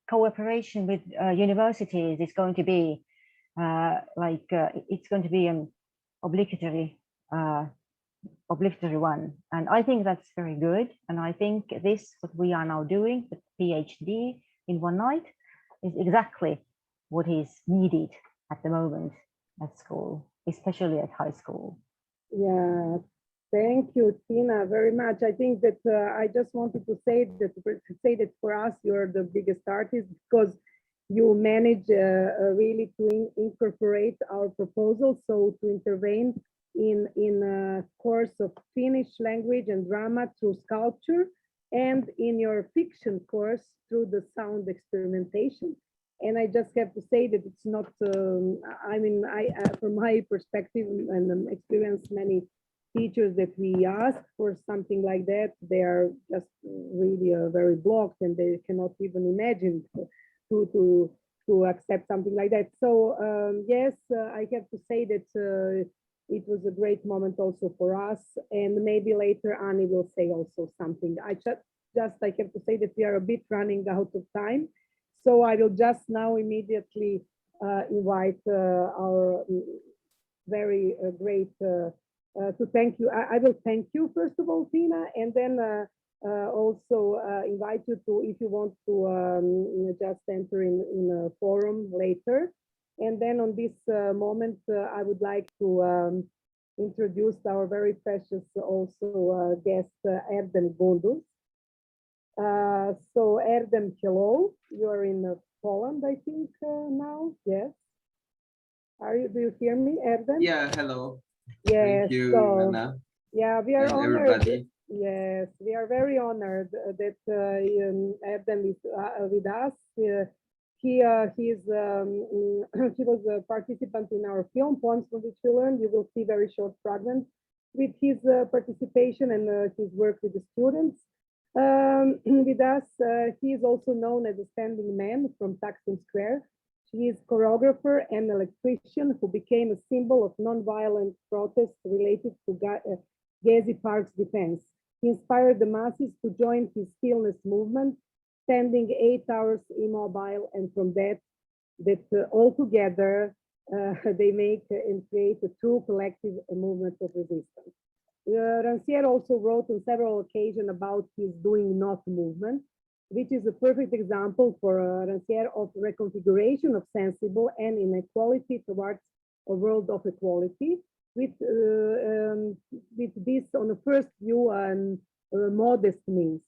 Speaker 9: cooperation with universities is going to be it's going to be an obligatory one. And I think that's very good. And I think what we are now doing, the PhD in one night, is exactly what is needed at the moment at school, especially at high school.
Speaker 2: Yeah, thank you, Tina, very much. I think that I just wanted to say that for us, you're the biggest artist because you manage really to incorporate our proposal, so to intervene in a course of Finnish language and drama through sculpture, and in your fiction course through the sound experimentation. And I just have to say that it's not, I mean, from my perspective and experience, many teachers that we ask for something like that, they are just really very blocked, and they cannot even imagine to accept something like that. So yes, I have to say that it was a great moment also for us, and maybe later Annie will say also something. I have to say that we are a bit running out of time. So I will just now immediately invite our very great to thank you. I will thank you first of all, Tina, and then also invite you to, if you want to just enter in a forum later. And then on this moment, I would like to introduce our very precious also guest, Erdem Gondus. So Erdem, hello. You are in Poland, I think now. Yes. Do you hear me, Erdem?
Speaker 10: Yeah, hello.
Speaker 2: Yes.
Speaker 10: Thank you,
Speaker 2: So,
Speaker 10: Anna.
Speaker 2: yeah, we are honored.
Speaker 10: Everybody.
Speaker 2: Yes, we are very honored that Erdem is with us. He was a participant in our film, Poems from Which We Learn. You will see very short fragments with his participation and his work with the students. With us, he is also known as a standing man from Taksim Square. He is choreographer and electrician who became a symbol of nonviolent protest related to Gezi Park's defense. He inspired the masses to join his stillness movement, standing 8 hours immobile, and from that all together they make and create a true collective movement of resistance. Rancière also wrote on several occasions about his Doing Not movement, which is a perfect example for Rancière of reconfiguration of sensible and inequality towards a world of equality. With this, on the first view, modest means.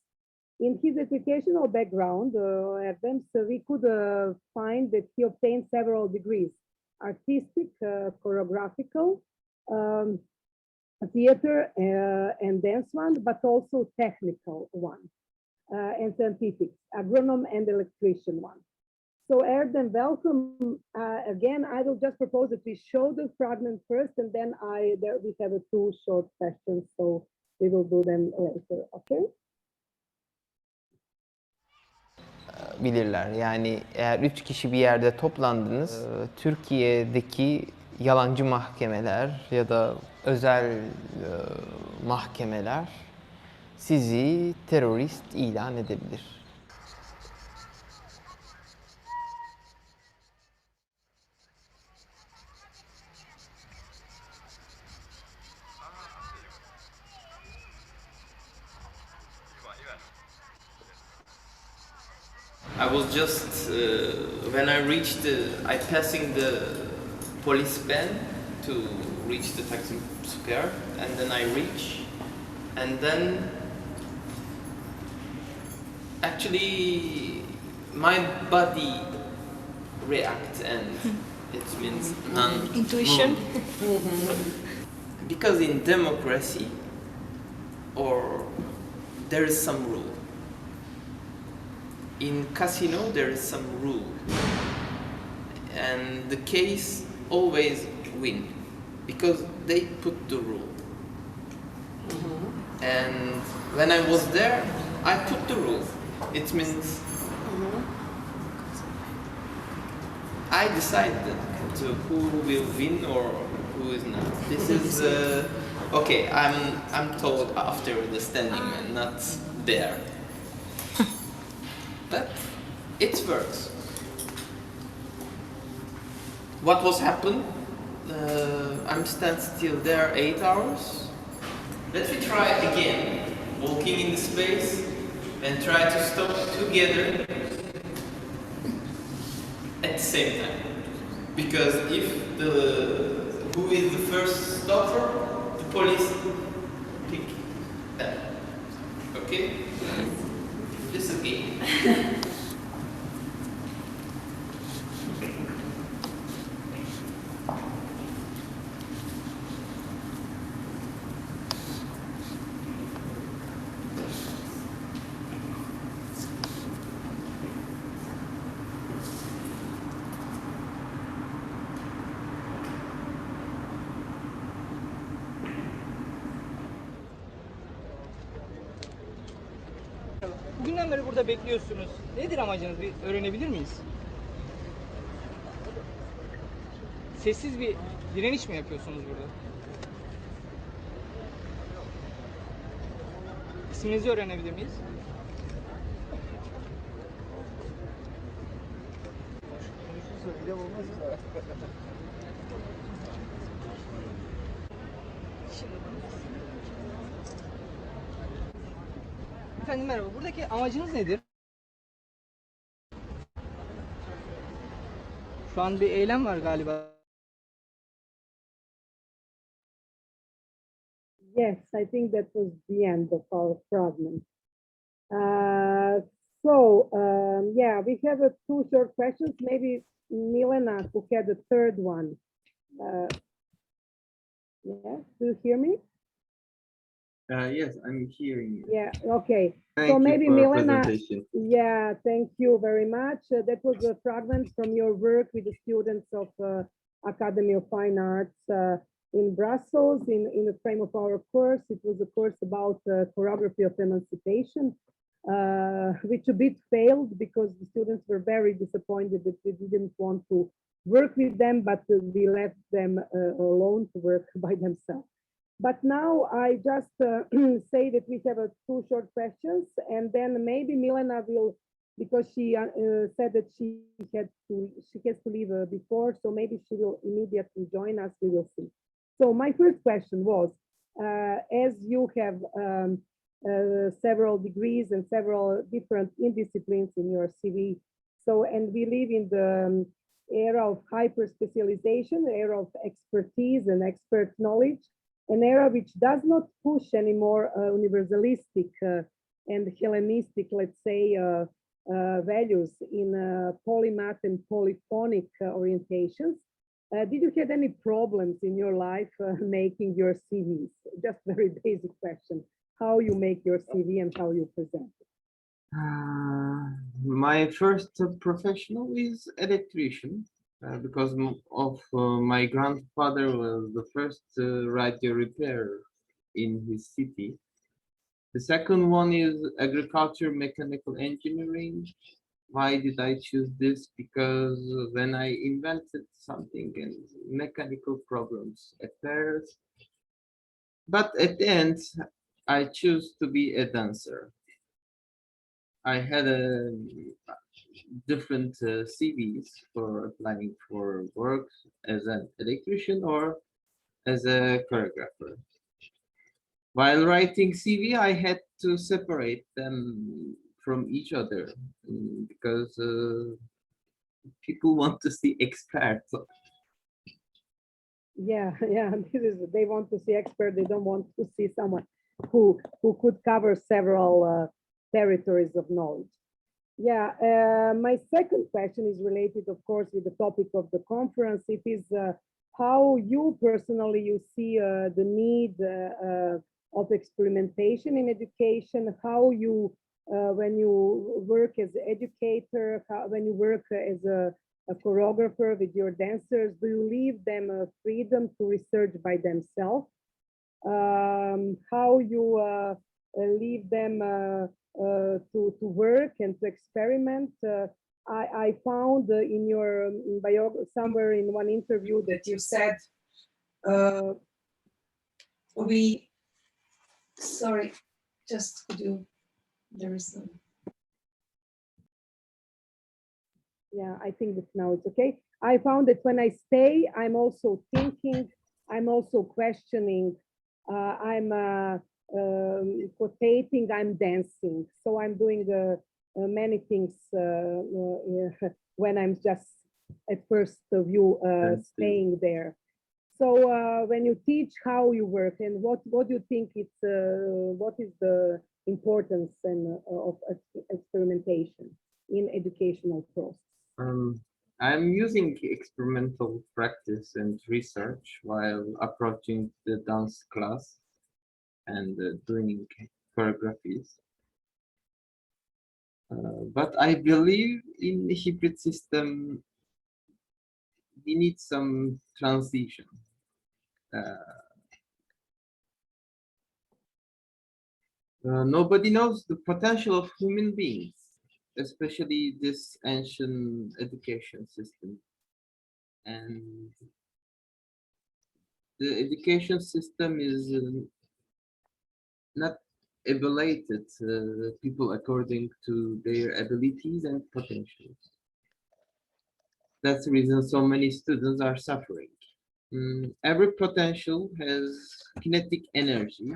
Speaker 2: In his educational background, Erdem, so we could find that he obtained several degrees: artistic, choreographical, theater and dance one, but also technical one, and scientific, agronom and electrician one. So Erdem, welcome again. I will just propose that we show the fragment first, and then we have two short questions, so we will do them later, okay?
Speaker 10: Bilirler. Yani eğer 3 kişi bir yerde toplandınız, Türkiye'deki yalancı mahkemeler ya da özel mahkemeler sizi terörist ilan edebilir. I was just when I reached I passing the police van to reach the Taksim Square, and then I reach, and then actually my body react, and it means
Speaker 5: Intuition.
Speaker 10: because in democracy or there is some rule. In casino, there is some rule, and the case always win because they put the rule. And when I was there, I put the rule. It means I decided to who will win or who is not. This is okay. I'm told after the standing man, not there. But it works. What was happened? I'm stand still there 8 hours. Let me try again, walking in the space and try to stop together at the same time. Because if who is the first stopper, the police pick them. Okay? This is game.
Speaker 11: Bugünden beri burada bekliyorsunuz. Nedir amacınız? Bir öğrenebilir miyiz? Sessiz bir direniş mi yapıyorsunuz burada? İsminizi öğrenebilir miyiz? Efendim merhaba. Buradaki amacınız nedir? Şu an bir eylem var galiba.
Speaker 2: Yes, I think that was the end of our fragment. Yeah, we have two short questions. Maybe Milena who had the third one. Yeah, do you hear me?
Speaker 12: Yes, I'm hearing you.
Speaker 2: Yeah, okay.
Speaker 12: Thank
Speaker 2: So
Speaker 12: you
Speaker 2: maybe
Speaker 12: for
Speaker 2: Milena,
Speaker 12: presentation.
Speaker 2: yeah, thank you very much. That was a fragment from your work with the students of Academy of Fine Arts in Brussels in the frame of our course. It was a course about choreography of emancipation, which a bit failed because the students were very disappointed that we didn't want to work with them, but we left them alone to work by themselves. But now I just say that we have two short questions, and then maybe Milena will, because she said that she has to leave before, so maybe she will immediately join us. We will see. So my first question was, as you have several degrees and several different disciplines in your CV, so and we live in the era of hyper specialization, era of expertise and expert knowledge, an era which does not push anymore universalistic and Hellenistic, let's say, values in polymath and polyphonic orientations. Did you have any problems in your life making your CVs? Just very basic question. How you make your CV and how you present it?
Speaker 12: My first professional is electrician because of my grandfather was the first radio repairer in his city. The second one is agriculture mechanical engineering. Why did I choose this? Because when I invented something and mechanical problems appeared, but at the end, I choose to be a dancer. I had a different CVs for applying for work as an electrician or as a choreographer. While writing CV, I had to separate them from each other because people want to see experts.
Speaker 2: Yeah, yeah, they want to see expert. They don't want to see someone who could cover several territories of knowledge. Yeah, my second question is related, of course, with the topic of the conference. It is how you personally you see the need of experimentation in education. How you, when you work as an educator, when you work as a choreographer with your dancers, do you leave them freedom to research by themselves? How you leave them to work and to experiment? I found in your biography somewhere in one interview that you said
Speaker 5: sorry, just could you, there is some.
Speaker 2: Yeah, I think that now it's okay. I found that when I stay, I'm also thinking, I'm also questioning, I'm quotating, I'm dancing. So I'm doing many things when I'm just at first view staying there. So when you teach how you work and what do you think it's, what is the importance of experimentation in educational process?
Speaker 12: I'm using experimental practice and research while approaching the dance class and doing choreographies. But I believe in the hybrid system, we need some transition. Nobody knows the potential of human beings, especially this ancient education system. And the education system is not evaluated people according to their abilities and potentials. That's the reason so many students are suffering. Every potential has kinetic energy.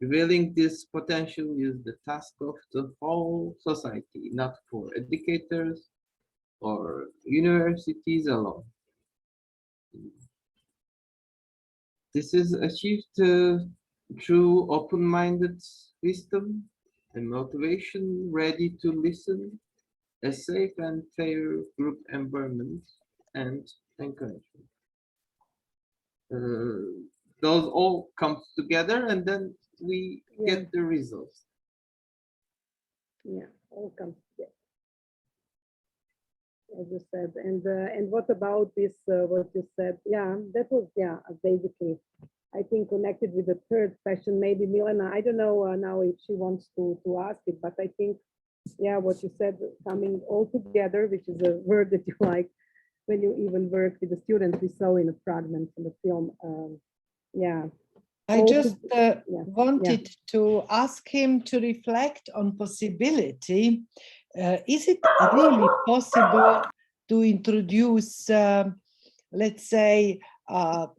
Speaker 12: Revealing this potential is the task of the whole society, not for educators or universities alone. This is achieved through open-minded wisdom and motivation, ready to listen, a safe and fair group environment, and encouragement. Those all come together, and then we get the results.
Speaker 2: Yeah, all comes together, as you said. And what about this? What you said? Yeah, that was basically, I think, connected with the third question. Maybe Milena, I don't know now if she wants to ask it, but I think, yeah, what you said, coming all together, which is a word that you like when you even work with the students. We saw in a fragment in the film. Yeah.
Speaker 13: I just wanted to ask him to reflect on possibility. Is it really possible to introduce, let's say,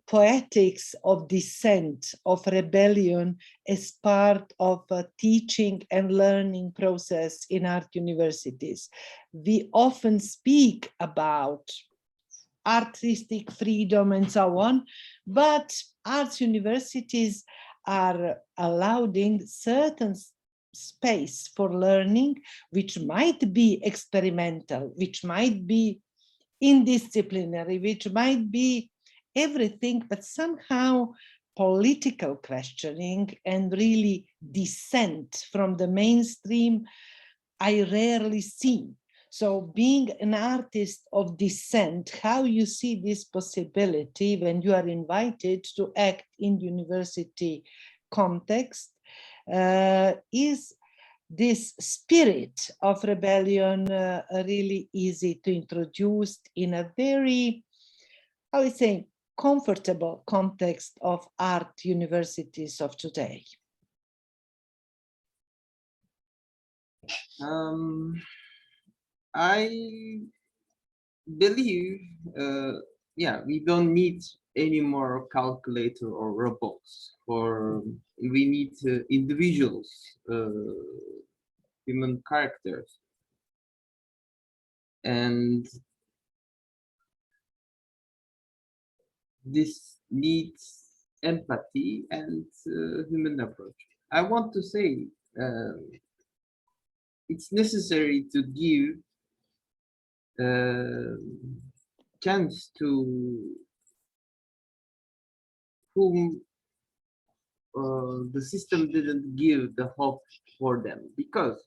Speaker 13: poetics of dissent, of rebellion as part of a teaching and learning process in art universities? We often speak about artistic freedom and so on, but arts universities are allowing certain space for learning, which might be experimental, which might be indisciplinary, which might be everything, but somehow political questioning and really dissent from the mainstream, I rarely see. So being an artist of dissent, how you see this possibility when you are invited to act in university context, is this spirit of rebellion really easy to introduce in a very, I would say, comfortable context of art universities of today?
Speaker 12: I believe, yeah, we don't need any more calculator or robots. We need individuals, human characters, and this needs empathy and human approach. I want to say it's necessary to give chance to whom the system didn't give the hope for them, because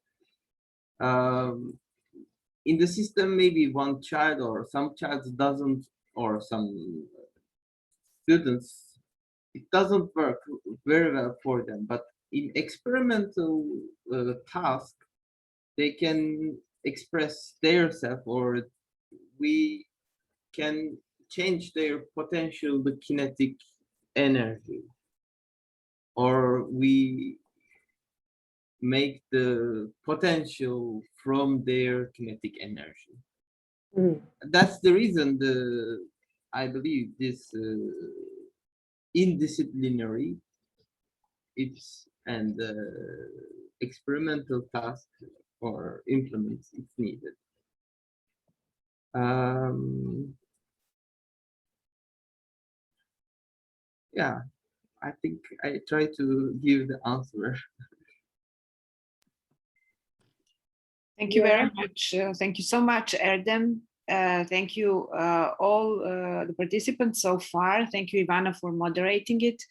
Speaker 12: in the system maybe one child or some child doesn't, or some students, it doesn't work very well for them, but in experimental task they can express their self, or we can change their potential, the kinetic energy, or we make the potential from their kinetic energy. That's the reason I believe this indisciplinary and experimental task or implements it's needed. Yeah, I think I try to give the answer.
Speaker 1: Thank you very much. Thank you so much, Erdem. Thank you all the participants so far. Thank you, Ivana, for moderating it.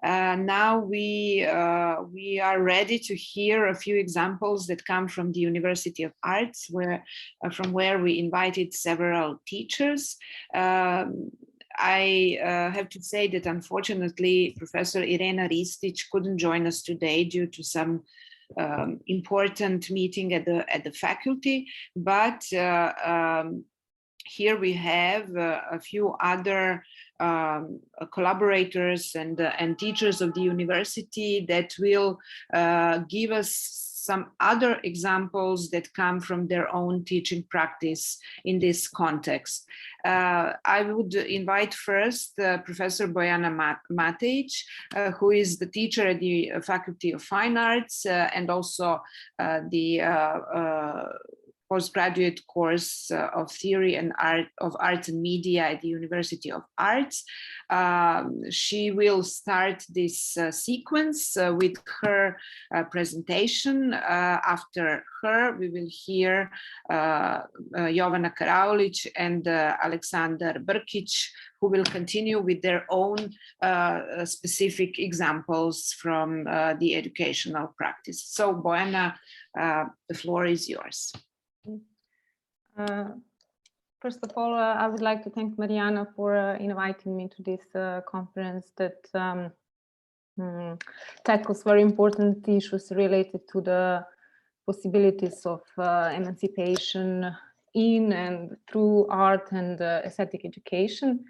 Speaker 1: Now we are ready to hear a few examples that come from the University of Arts, from where we invited several teachers. I have to say that unfortunately, Professor Irena Ristic couldn't join us today due to some important meeting at the faculty, but here we have a few other collaborators and teachers of the university that will give us some other examples that come from their own teaching practice in this context. I would invite first Professor Bojana Matej, who is the teacher at the Faculty of Fine Arts and also the postgraduate course of theory and art of arts and media at the University of Arts. She will start this sequence with her presentation. After her, we will hear Jovana Karaulic and Alexander Brkic, who will continue with their own specific examples from the educational practice. So Bojana, the floor is yours.
Speaker 14: First of all, I would like to thank Mariana for inviting me to this conference that tackles very important issues related to the possibilities of emancipation in and through art and aesthetic education.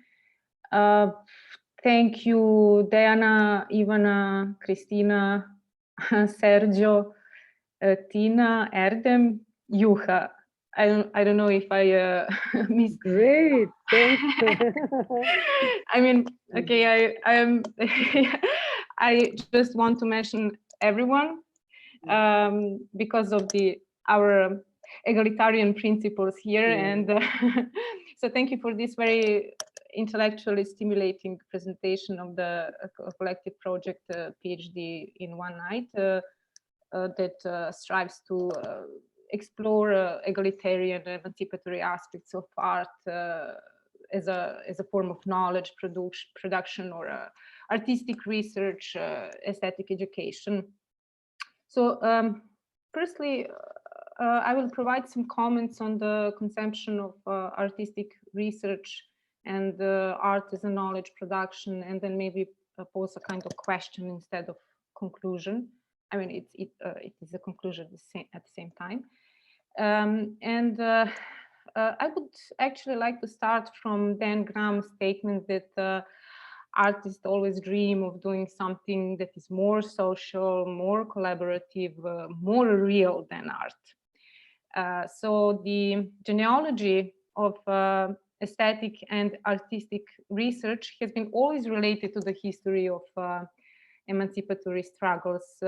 Speaker 14: Thank you, Diana, Ivana, Christina, Sergio, Tina, Erdem, Juha. I don't know if I missed.
Speaker 2: Great, thanks.
Speaker 14: I mean, okay, I am. I just want to mention everyone because of our egalitarian principles here, and so thank you for this very intellectually stimulating presentation of the collective project PhD in one night. that strives to explore egalitarian and emancipatory aspects of art as a form of knowledge production or artistic research, aesthetic education. So firstly, I will provide some comments on the conception of artistic research and art as a knowledge production, and then maybe pose a kind of question instead of conclusion. I mean, it is a conclusion at the same time. I would actually like to start from Dan Graham's statement that artists always dream of doing something that is more social, more collaborative, more real than art. So the genealogy of aesthetic and artistic research has been always related to the history of emancipatory struggles,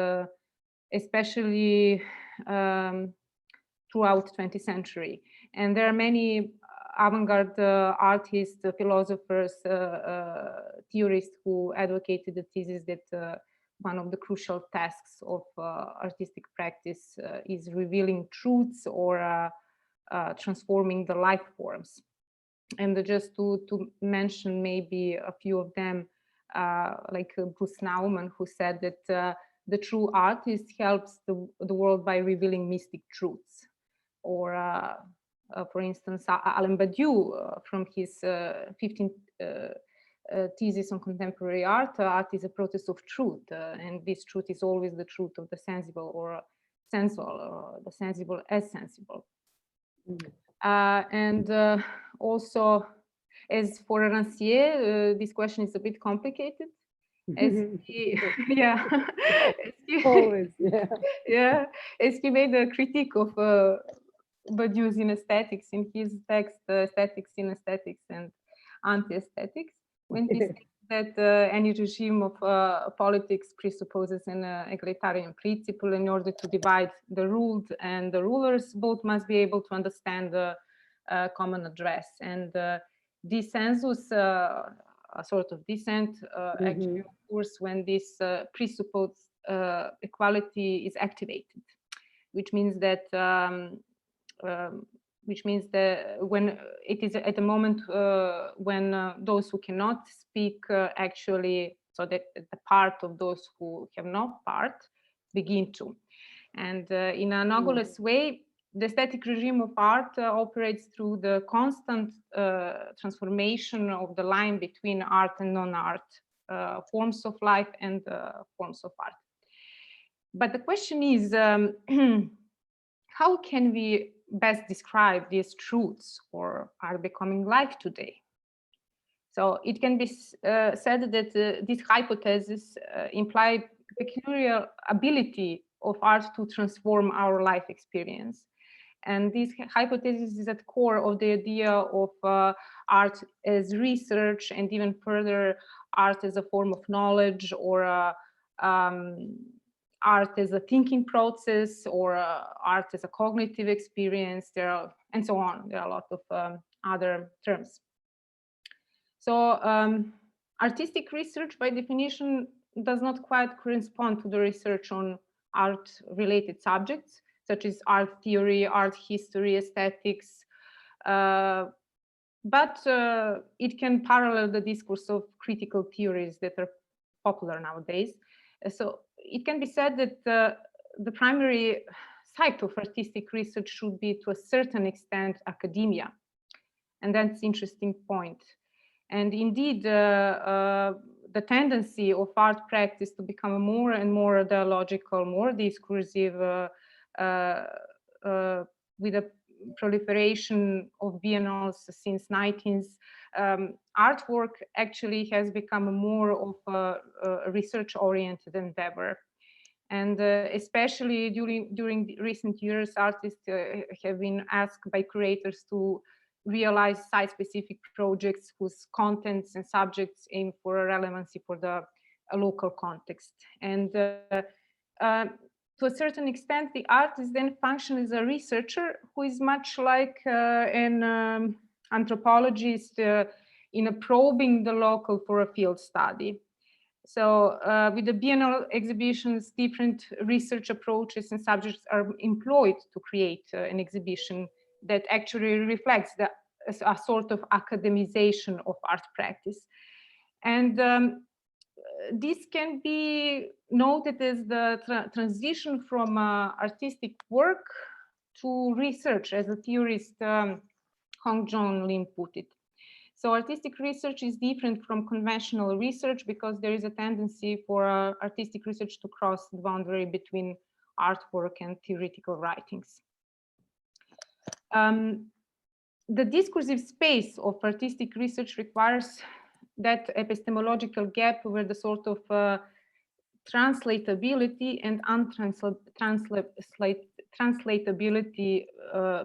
Speaker 14: especially throughout 20th century. And there are many avant-garde artists, philosophers, theorists who advocated the thesis that one of the crucial tasks of artistic practice is revealing truths or transforming the life forms. And just to mention maybe a few of them, like Bruce Nauman, who said that the true artist helps the world by revealing mystic truths. Or, for instance, Alain Badiou, from his 15th thesis on contemporary art, art is a process of truth, and this truth is always the truth of the sensible or sensual, or the sensible as sensible. And also, as for Rancière, this question is a bit complicated. As he, yeah,
Speaker 2: always, yeah,
Speaker 14: yeah, as he made a critique of Badiou's in aesthetics in his text, Aesthetics in Aesthetics and Anti-Aesthetics, when he said that any regime of politics presupposes an egalitarian principle. In order to divide the ruled and the rulers, both must be able to understand the common address. And dissensus, a sort of dissent, actually occurs when this presupposed equality is activated, which means that when it is at the moment when those who cannot speak actually, so that the part of those who have no part begin to. And in an analogous way, the aesthetic regime of art operates through the constant transformation of the line between art and non-art, forms of life and forms of art. But the question is, how can we best describe these truths, or are becoming life today? So it can be said that these hypotheses imply peculiar ability of art to transform our life experience. And this hypothesis is at the core of the idea of art as research, and even further, art as a form of knowledge, or art as a thinking process, or art as a cognitive experience, and so on. There are a lot of other terms. So artistic research, by definition, does not quite correspond to the research on art-related subjects, such as art theory, art history, aesthetics, but it can parallel the discourse of critical theories that are popular nowadays. So it can be said that the primary site of artistic research should be, to a certain extent, academia. And that's an interesting point. And indeed, the tendency of art practice to become more and more dialogical, more discursive, with a proliferation of biennales since 19th, artwork actually has become more of a research-oriented endeavor. And especially during recent years, artists have been asked by curators to realize site-specific projects whose contents and subjects aim for a relevancy for the local context. And to a certain extent, the artist then functions as a researcher who is much like an anthropologist in probing the local for a field study. So with the biennial exhibitions, different research approaches and subjects are employed to create an exhibition that actually reflects a sort of academization of art practice. And this can be noted as the transition from artistic work to research, as a theorist Hong Jong Lim put it. So artistic research is different from conventional research because there is a tendency for artistic research to cross the boundary between artwork and theoretical writings. The discursive space of artistic research requires that epistemological gap where the sort of translatability and translatability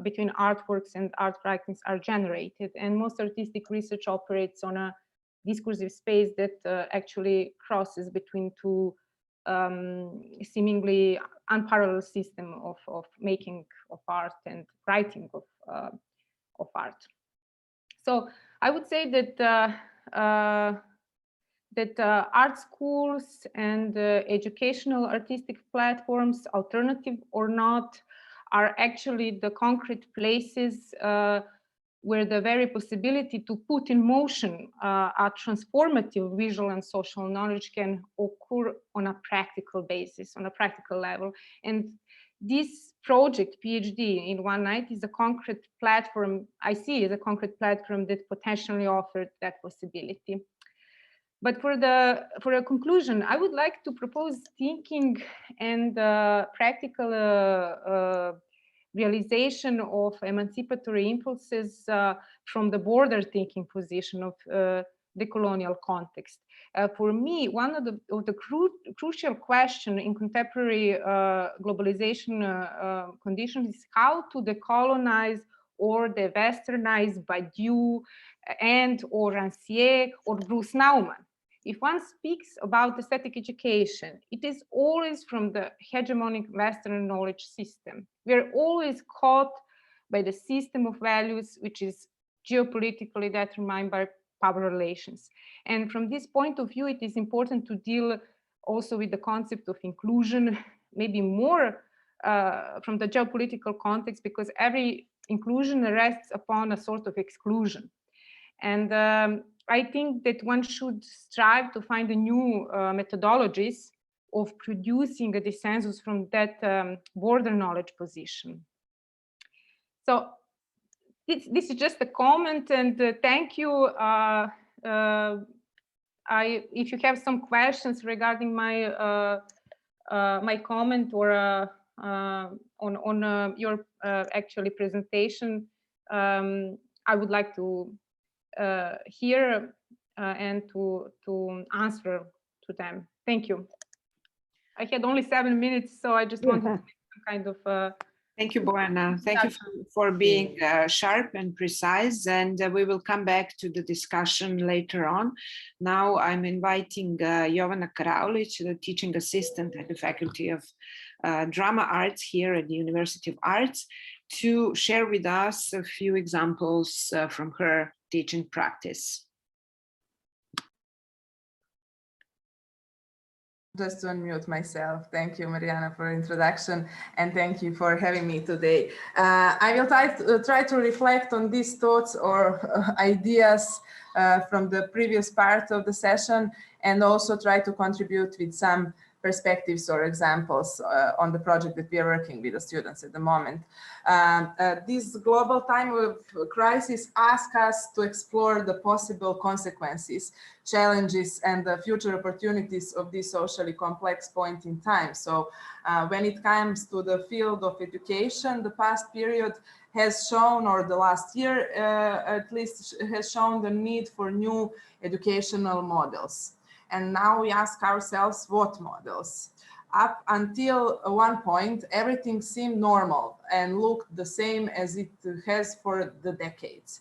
Speaker 14: between artworks and art writings are generated. And most artistic research operates on a discursive space that actually crosses between two seemingly unparalleled system of making of art and writing of art. So I would say that art schools and educational artistic platforms, alternative or not, are actually the concrete places where the very possibility to put in motion a transformative visual and social knowledge can occur on a practical basis, on a practical level. And this project, PhD in One Night, is a concrete platform, I see as a concrete platform that potentially offered that possibility. But for a conclusion, I would like to propose thinking and practical realization of emancipatory impulses from the border thinking position of the colonial context. For me, one of the crucial question in contemporary globalization conditions is how to decolonize or de-westernize Badiou and or Rancière or Bruce Nauman. If one speaks about aesthetic education, it is always from the hegemonic Western knowledge system. We are always caught by the system of values, which is geopolitically determined by power relations. And from this point of view, it is important to deal also with the concept of inclusion, maybe more from the geopolitical context, because every inclusion rests upon a sort of exclusion. And I think that one should strive to find a new methodologies of producing a dissensus from that border knowledge position. So this is just a comment, and thank you. If you have some questions regarding my my comment or on your actually presentation, I would like to hear and to answer to them. Thank you. I had only 7 minutes, so I just wanted to make some kind of
Speaker 1: Thank you, Bojana. Thank you for being sharp and precise, and we will come back to the discussion later on. Now I'm inviting Jovana Karaulic, the teaching assistant at the Faculty of Drama Arts here at the University of Arts, to share with us a few examples from her teaching practice.
Speaker 15: Just to unmute myself. Thank you, Mariana, for the introduction, and thank you for having me today. I will try to reflect on these thoughts or ideas from the previous part of the session, and also try to contribute with some perspectives or examples on the project that we are working with the students at the moment. This global time of crisis asks us to explore the possible consequences, challenges, and the future opportunities of this socially complex point in time. So when it comes to the field of education, the past period has shown, or the last year at least, has shown the need for new educational models. And now we ask ourselves, what models? Up until one point, everything seemed normal and looked the same as it has for the decades.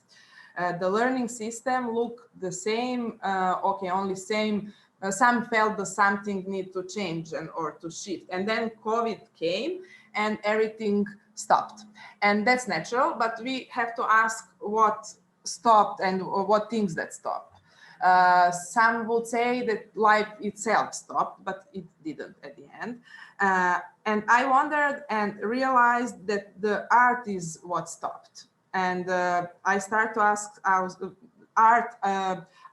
Speaker 15: The learning system looked the same, okay, only same. Some felt that something need to change or to shift. And then COVID came and everything stopped. And that's natural, but we have to ask what stopped and what things that stopped. Some would say that life itself stopped, but it didn't at the end. And I wondered and realized that the art is what stopped. And I start to ask art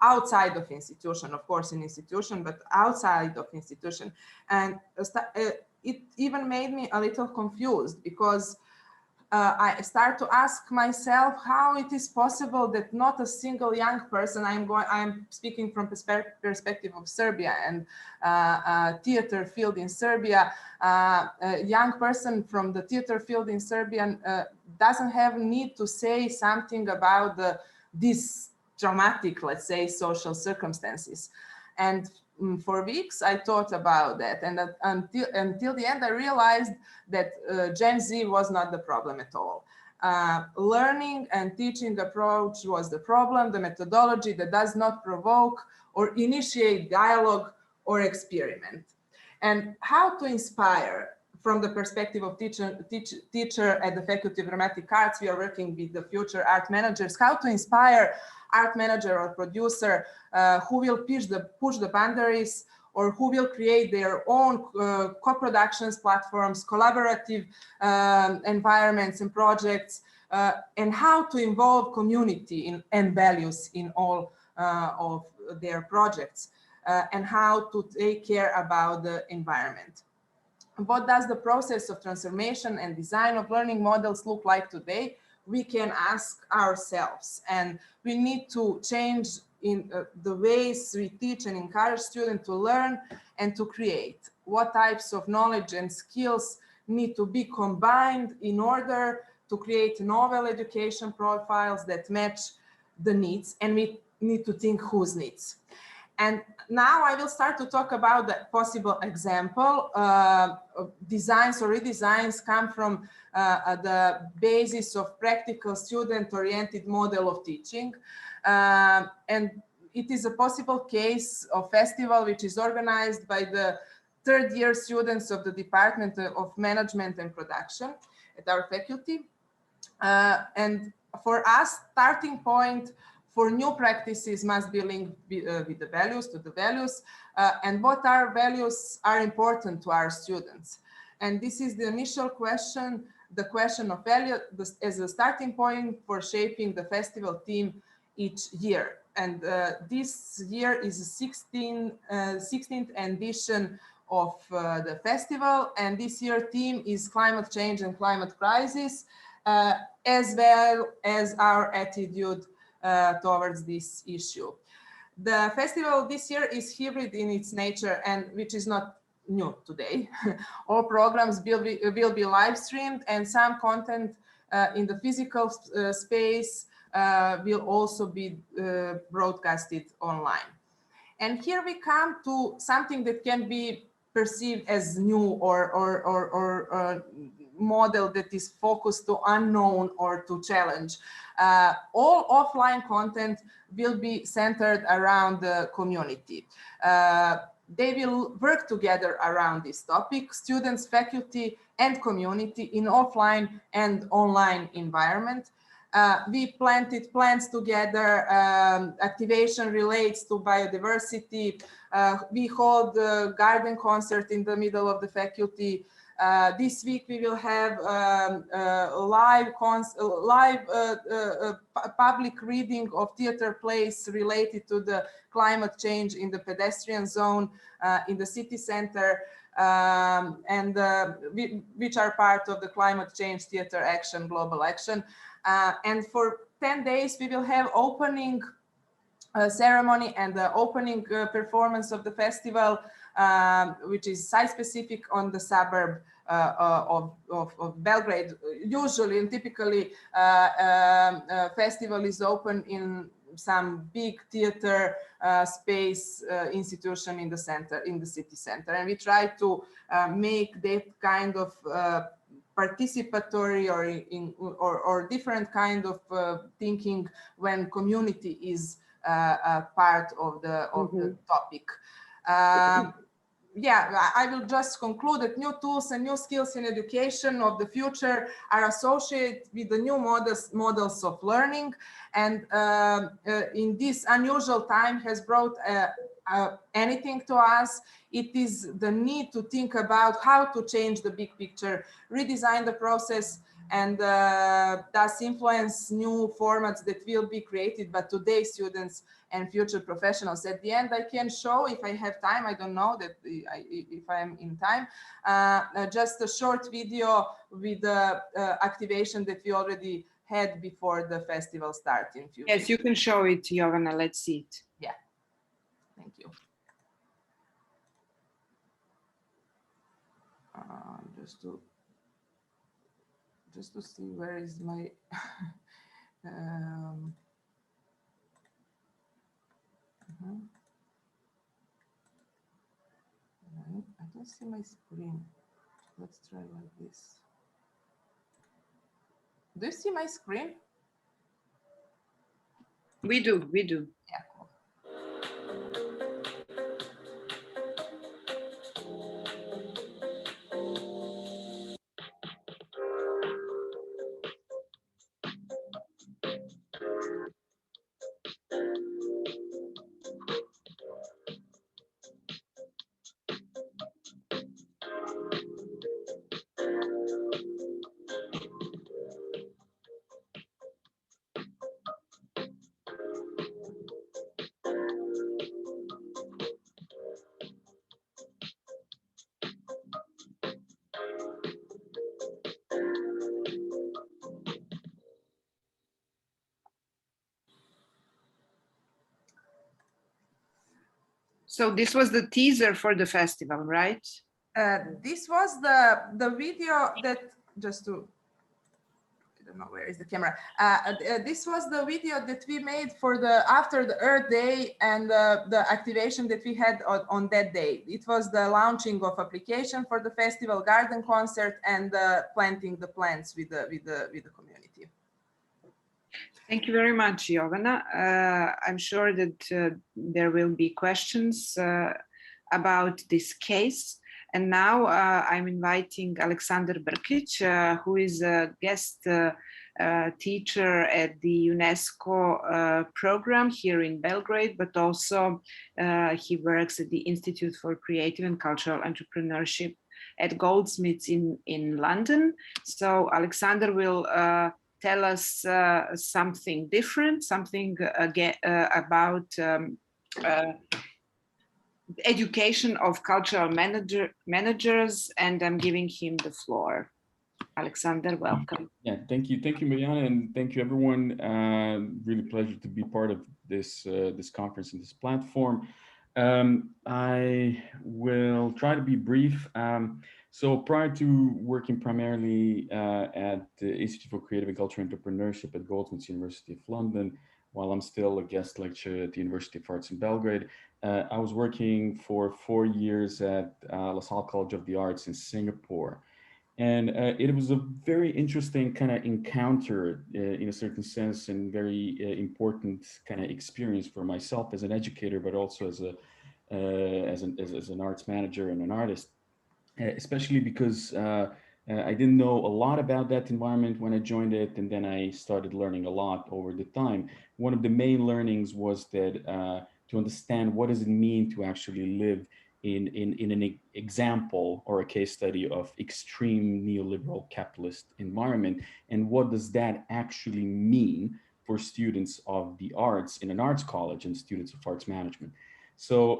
Speaker 15: outside of institution, of course in institution, but outside of institution. And it even made me a little confused, because I start to ask myself how it is possible that not a single young person, I'm speaking from perspective of Serbia and theater field in Serbia, a young person from the theater field in Serbia doesn't have need to say something about these traumatic, let's say, social circumstances. And for weeks I thought about that, and until the end I realized that Gen Z was not the problem at all. Learning and teaching approach was the problem, the methodology that does not provoke or initiate dialogue or experiment. And how to inspire from the perspective of teacher at the Faculty of Dramatic Arts. We are working with the future art managers, how to inspire art manager or producer who will push the boundaries, or who will create their own co-productions platforms, collaborative environments and projects, and how to involve community and values in all of their projects, and how to take care about the environment. What does the process of transformation and design of learning models look like today? We can ask ourselves, and we need to change in the ways we teach and encourage students to learn and to create. What types of knowledge and skills need to be combined in order to create novel education profiles that match the needs, and we need to think whose needs. And now I will start to talk about the possible example. Designs or redesigns come from the basis of practical student-oriented model of teaching. And it is a possible case of festival which is organized by the third-year students of the Department of Management and Production at our faculty. And for us, starting point for new practices must be linked with the values, and what our values are important to our students. And this is the initial question, the question of value as a starting point for shaping the festival theme each year. And this year is the 16th edition of the festival, and this year theme is climate change and climate crisis, as well as our attitude towards this issue. The festival this year is hybrid in its nature, and which is not new today. All programs will be live streamed, and some content in the physical space will also be broadcasted online. And here we come to something that can be perceived as new or model that is focused to unknown or to challenge. All offline content will be centered around the community. They will work together around this topic, students, faculty, and community in offline and online environment. We planted plants together, activation relates to biodiversity. We hold a garden concert in the middle of the faculty. This week we will have live public reading of theater plays related to the climate change in the pedestrian zone in the city center, which are part of the climate change theater action, global action. And for 10 days we will have opening ceremony and the opening performance of the festival, which is site-specific on the suburb of Belgrade. Usually and typically, festival is open in some big theater space institution in the center, in the city center, and we try to make that kind of participatory or different kind of thinking when community is part of the topic. yeah, I will just conclude that new tools and new skills in education of the future are associated with the new models of learning, and in this unusual time has brought anything to us. It is the need to think about how to change the big picture, redesign the process, and thus influence new formats that will be created by today's students and future professionals. At the end, I can show, if I have time, I don't know that if I am in time, just a short video with the activation that we already had before the festival start in few
Speaker 1: Yes, you can show it, Jovana. Let's see it.
Speaker 15: Yeah, thank you. Just to see where is my I don't see my screen. Let's try like this. Do you see my screen?
Speaker 1: We do, we do.
Speaker 15: Yeah, cool.
Speaker 1: So this was the teaser for the festival, right?
Speaker 15: This was the video that, just to, I don't know where is the camera. This was the video that we made for the after the Earth Day and the activation that we had on that day. It was the launching of application for the festival, garden concert, and planting the plants with the community.
Speaker 1: Thank you very much, Jovana. I'm sure that there will be questions about this case. And now I'm inviting Alexander Brkic, who is a guest teacher at the UNESCO program here in Belgrade, but also he works at the Institute for Creative and Cultural Entrepreneurship at Goldsmiths in London. So Alexander will tell us something different, something about education of cultural managers, and I'm giving him the floor. Alexander, welcome.
Speaker 16: Yeah, thank you, Mariana, and thank you, everyone. Really pleasure to be part of this this conference and this platform. I will try to be brief. So prior to working primarily at the Institute for Creative and Cultural Entrepreneurship at Goldsmiths University of London, while I'm still a guest lecturer at the University of Arts in Belgrade, I was working for 4 years at La Salle College of the Arts in Singapore. And it was a very interesting kind of encounter in a certain sense, and very important kind of experience for myself as an educator, but also as an arts manager and an artist, especially because I didn't know a lot about that environment when I joined it, and then I started learning a lot over the time. One of the main learnings was that to understand what does it mean to actually live in an example or a case study of extreme neoliberal capitalist environment, and what does that actually mean for students of the arts in an arts college and students of arts management. So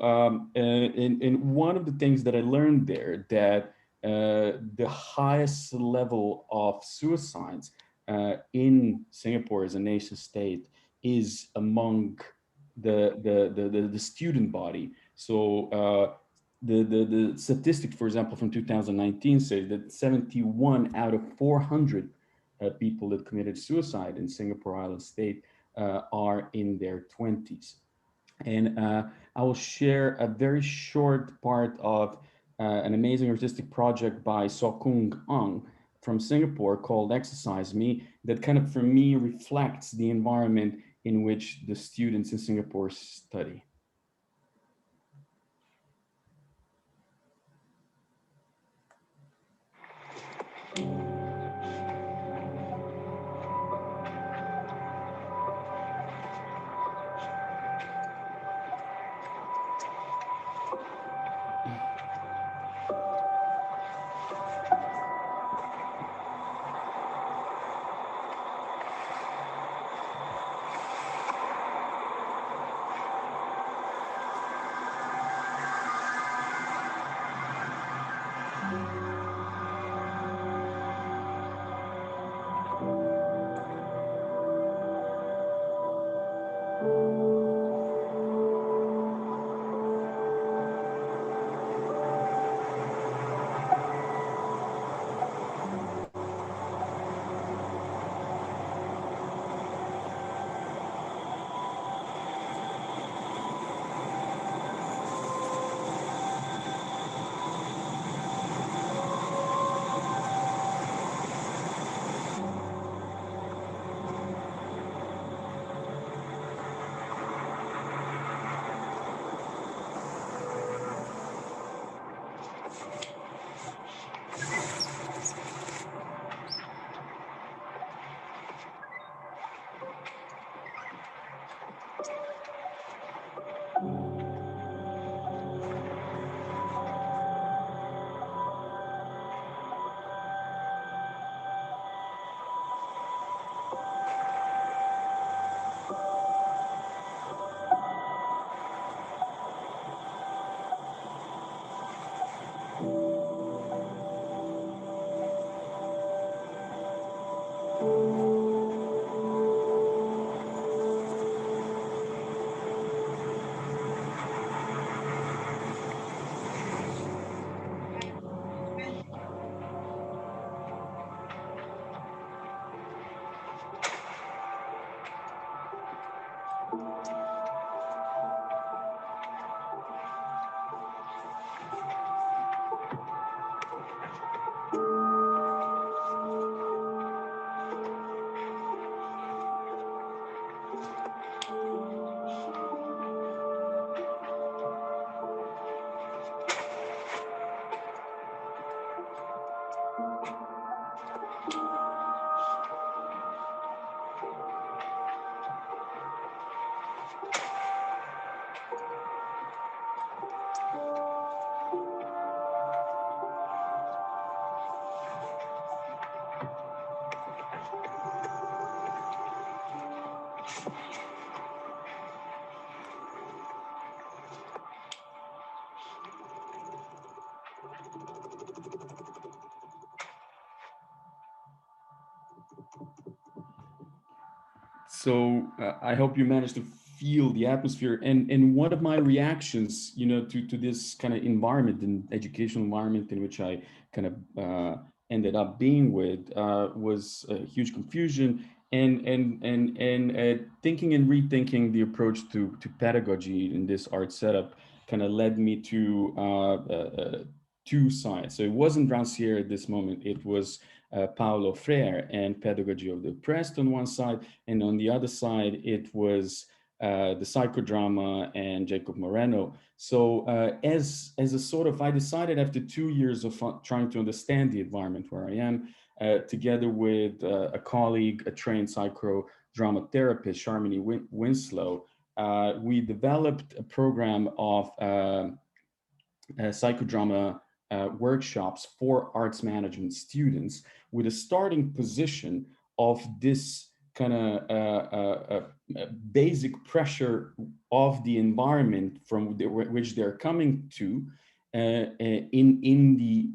Speaker 16: and one of the things that I learned there, that the highest level of suicides in Singapore as a nation state is among the student body. So the statistics, for example, from 2019 say that 71 out of 400 people that committed suicide in Singapore Island State are in their 20s. And I will share a very short part of an amazing artistic project by Sokung Ang from Singapore called Exercise Me, that kind of, for me, reflects the environment in which the students in Singapore study. So I hope you managed to feel the atmosphere, and one of my reactions, to this kind of environment, and educational environment in which I kind of ended up being with, was huge confusion, and thinking and rethinking the approach to pedagogy in this art setup kind of led me to two sides. So it wasn't Rancière at this moment, it was Paulo Freire and Pedagogy of the Oppressed on one side, and on the other side, it was the psychodrama and Jacob Moreno. So as a sort of, I decided after 2 years of trying to understand the environment where I am, together with a colleague, a trained psychodrama therapist, Sharmini Winslow, we developed a program of psychodrama workshops for arts management students, with a starting position of this kind of basic pressure of the environment from which they're coming to in the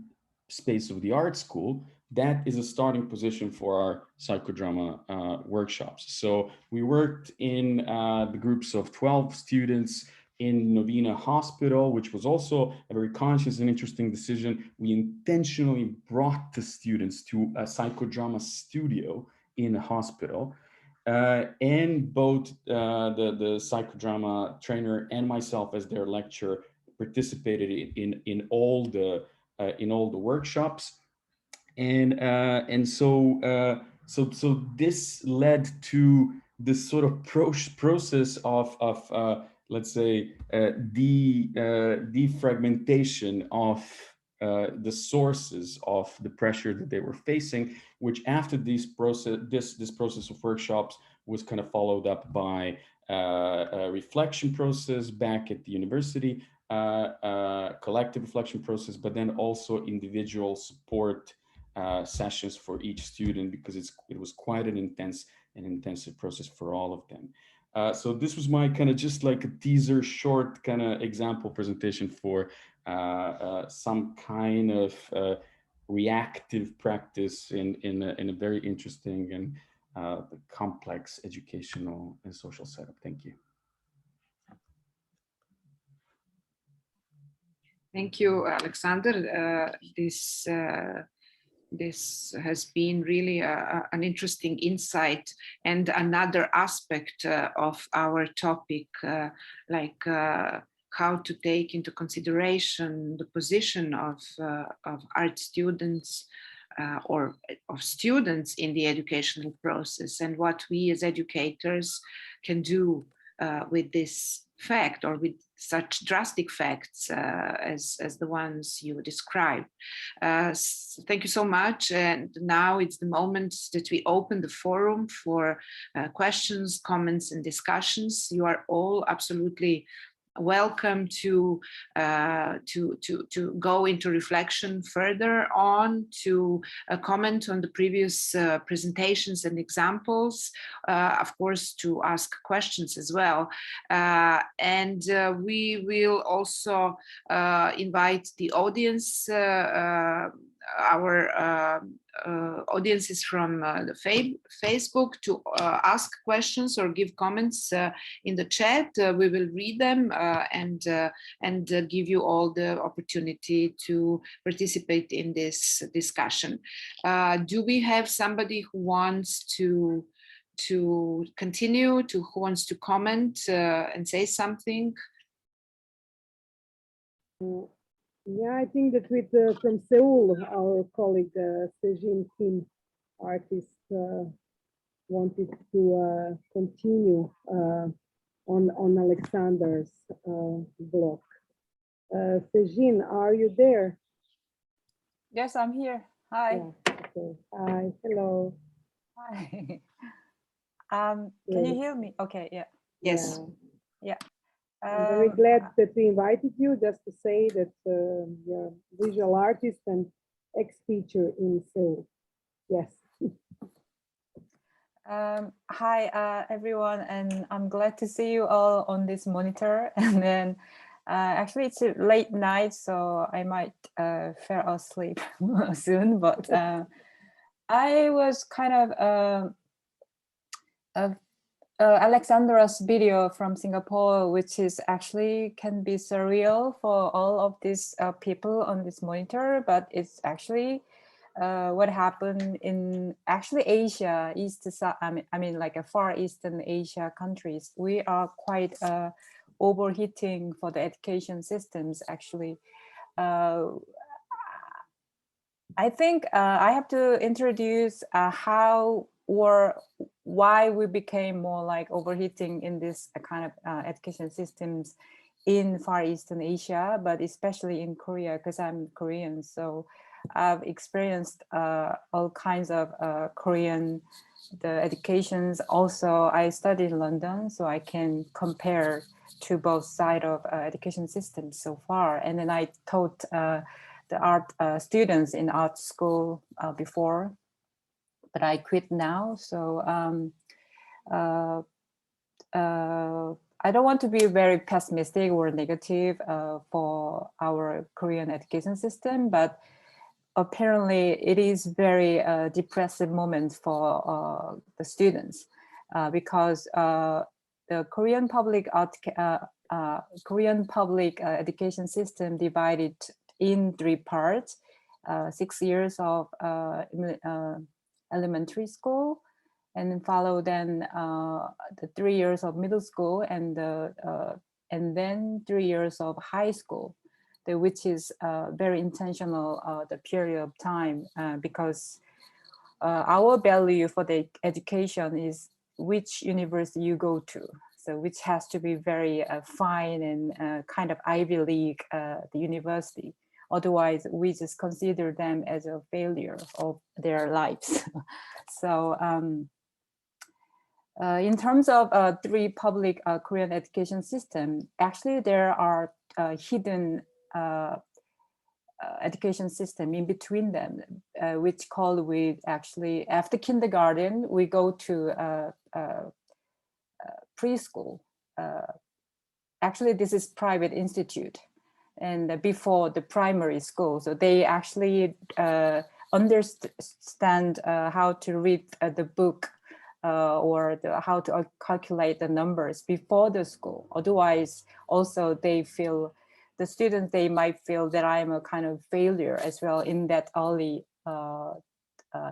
Speaker 16: space of the art school. That is a starting position for our psychodrama workshops. So we worked in the groups of 12 students in Novena Hospital, which was also a very conscious and interesting decision. We intentionally brought the students to a psychodrama studio in a hospital. And both the psychodrama trainer and myself as their lecturer participated in all the workshops. And so this led to this sort of process of let's say defragmentation of the sources of the pressure that they were facing, which after this process of workshops was kind of followed up by a reflection process back at the university, collective reflection process, but then also individual support sessions for each student, because it was quite an intensive process for all of them. So this was my kind of just like a teaser short kind of example presentation for some kind of reactive practice in a very interesting and complex educational and social setup. Thank you.
Speaker 1: Thank you, Alexander. This has been really an interesting insight and another aspect of our topic, how to take into consideration the position of art students or of students in the educational process, and what we as educators can do with this fact, or with such drastic facts as the ones you described. Thank you so much. And now it's the moment that we open the forum for questions, comments, and discussions. You are all absolutely welcome to go into reflection further on, to comment on the previous presentations and examples, of course, to ask questions as well. And we will also invite the audience, our audiences from the Facebook, to ask questions or give comments in the chat. We will read them and give you all the opportunity to participate in this discussion. Do we have somebody who wants to continue, who wants to comment and say something?
Speaker 2: Yeah, I think that with from Seoul, our colleague Sejin Kim, artist, wanted to continue on Alexander's block. Sejin, are you there?
Speaker 17: Yes, I'm here. Hi.
Speaker 2: Yeah, okay. Hi. Hello.
Speaker 17: Hi. Can you hear me? Okay. Yeah.
Speaker 1: Yes.
Speaker 17: Yeah.
Speaker 2: I'm very glad that we invited you, just to say that you're a visual artist and ex-teacher in Seoul. Yes.
Speaker 17: Hi, everyone, and I'm glad to see you all on this monitor. And then actually it's a late night, so I might fall asleep soon, but I was kind of Alexandra's video from Singapore, which is actually can be surreal for all of these people on this monitor, but it's actually what happened in actually Asia, East, I mean like a Far Eastern Asia countries. We are quite overheating for the education systems actually. I think I have to introduce how or why we became more like overheating in this kind of education systems in Far Eastern Asia, but especially in Korea, because I'm Korean. So I've experienced all kinds of Korean the educations. Also, I studied in London, so I can compare to both sides of education systems so far. And then I taught the art students in art school before, but I quit now. So I don't want to be very pessimistic or negative for our Korean education system, but apparently it is very depressive moment for the students because the Korean public education system divided in 3 parts, 6 years of elementary school, and then follow then the 3 years of middle school and then 3 years of high school, which is very intentional the period of time because our value for the education is which university you go to. So which has to be very fine and kind of Ivy League the university. Otherwise, we just consider them as a failure of their lives. So in terms of 3 public Korean education system, actually there are hidden education system in between them, which called with actually after kindergarten, we go to preschool. Actually, this is private institute and before the primary school. So they actually understand how to read the book or how to calculate the numbers before the school. Otherwise, also they feel, the students, they might feel that I'm a kind of failure as well in that early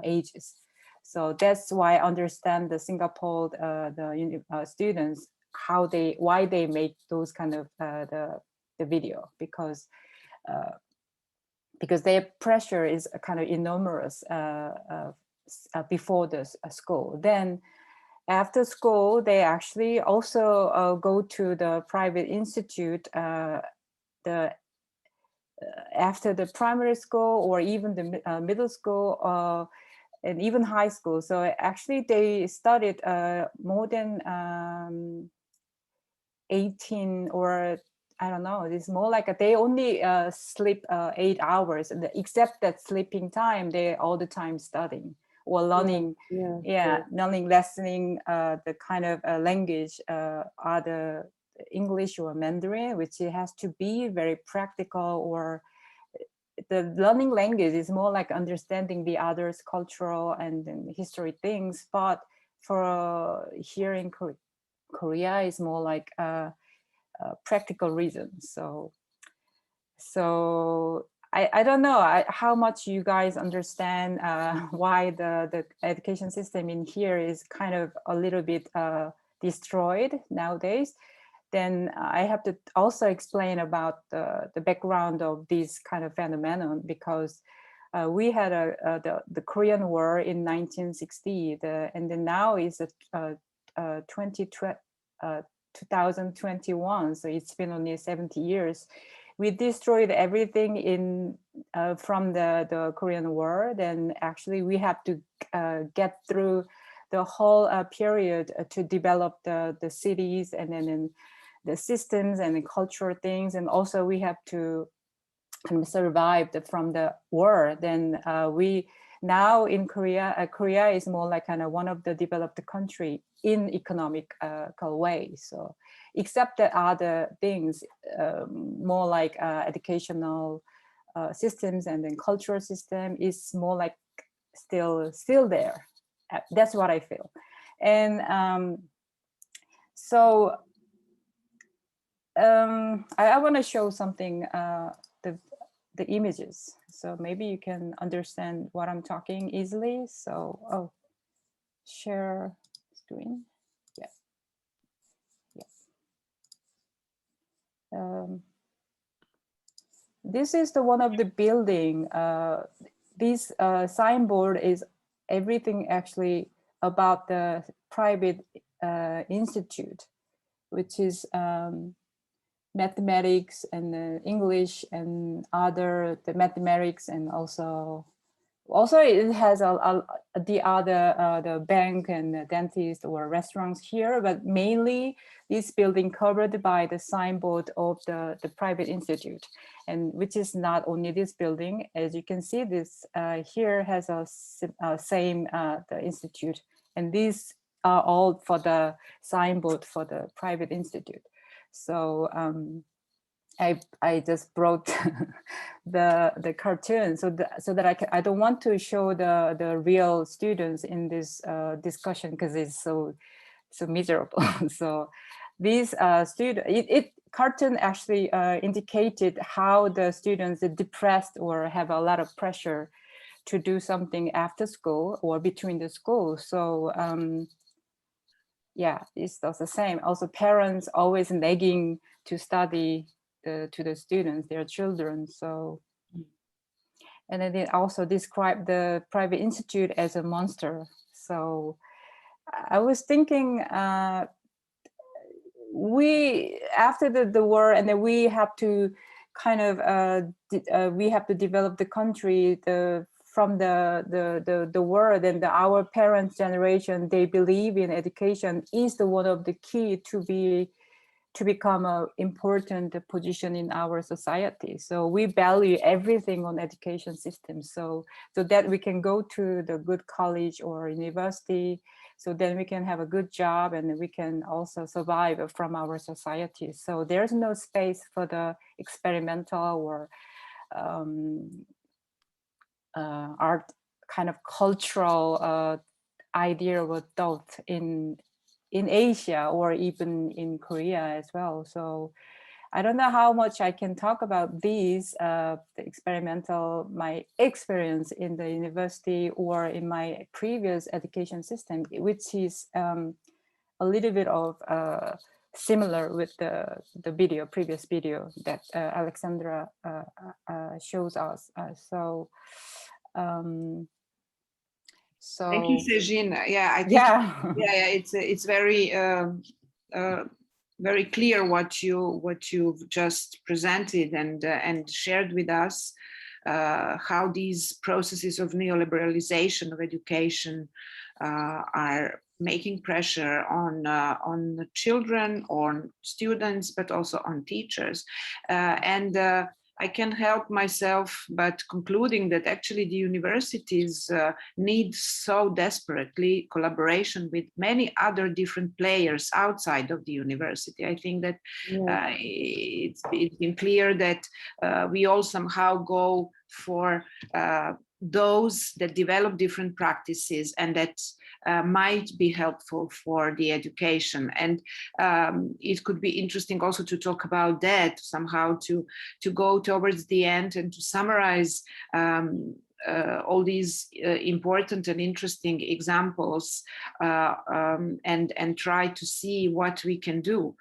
Speaker 17: ages. So that's why I understand the Singapore students, why they make those kind of the video, because their pressure is kind of enormous before the school. Then after school, they actually also go to the private institute after the primary school or even the middle school and even high school. So actually they studied more than 18 or I don't know, it's more like they only sleep 8 hours, except that sleeping time, they all the time studying or learning, learning, listening the kind of language, either English or Mandarin, which it has to be very practical, or the learning language is more like understanding the others' cultural and history things. But for here in Korea is more like practical reasons. So I don't know how much you guys understand why the education system in here is kind of a little bit destroyed nowadays. Then I have to also explain about the background of this kind of phenomenon, because we had the Korean War in 1960, and then now is 2021, so it's been only 70 years. We destroyed everything in from the Korean War. Then actually we have to get through the whole period to develop the cities and then the systems and the cultural things, and also we have to kind of survive from the war. Then we now in Korea, Korea is more like kind of one of the developed country in economical way. So except that other things, more like educational systems and then cultural system is more like still there. That's what I feel. And so I want to show something, the images. So maybe you can understand what I'm talking easily. So, share screen. Yeah. This is the one of the building. This signboard is everything actually about the private institute, which is mathematics and English and the mathematics, and also it has the other the bank and the dentist or restaurants here, but mainly this building covered by the signboard of the private institute, and which is not only this building. As you can see, this here has a same the institute, and these are all for the signboard for the private institute. So I just brought the cartoon so that I don't want to show the real students in this discussion because it's so miserable. So these cartoon actually indicated how the students are depressed or have a lot of pressure to do something after school or between the schools. So yeah, it's also the same. Also, parents always nagging to study to the students, their children. So, and then they also describe the private institute as a monster. So, I was thinking, we after the war, and then we have to kind of we have to develop the country from the world, and our parents' generation, they believe in education is the one of the key to become an important position in our society. So we value everything on education system, so that we can go to the good college or university, so then we can have a good job and we can also survive from our society. So there's no space for the experimental or art kind of cultural idea of adult in Asia or even in Korea as well. So I don't know how much I can talk about these, the experimental, my experience in the university or in my previous education system, which is a little bit of similar with the previous video that Alexandra shows us. So
Speaker 1: thank you, Sejin. Yeah, I think it's very very clear what you've just presented and shared with us, how these processes of neoliberalization of education are making pressure on children, on students, but also on teachers. And I can help myself, but concluding that actually the universities need so desperately collaboration with many other different players outside of the university. I think that it's been clear that we all somehow go for those that develop different practices and that might be helpful for the education. And it could be interesting also to talk about that somehow, to go towards the end and to summarize all these important and interesting examples and try to see what we can do,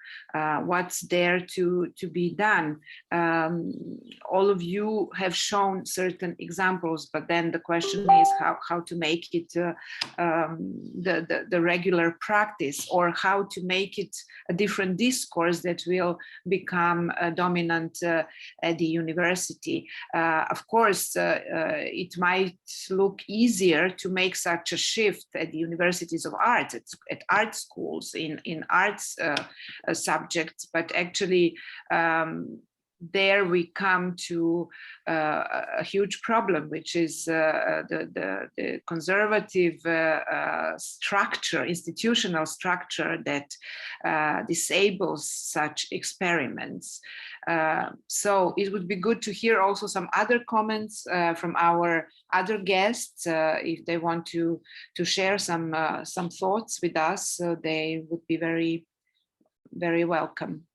Speaker 1: what's there to be done. All of you have shown certain examples, but then the question is how to make it the regular practice, or how to make it a different discourse that will become dominant at the university. Of course, it might look easier to make such a shift at the universities of arts, at art schools, in arts subjects, but actually there we come to a huge problem, which is the conservative structure, institutional structure that disables such experiments. So it would be good to hear also some other comments from our other guests, if they want to share some thoughts with us. So they would be very, very welcome.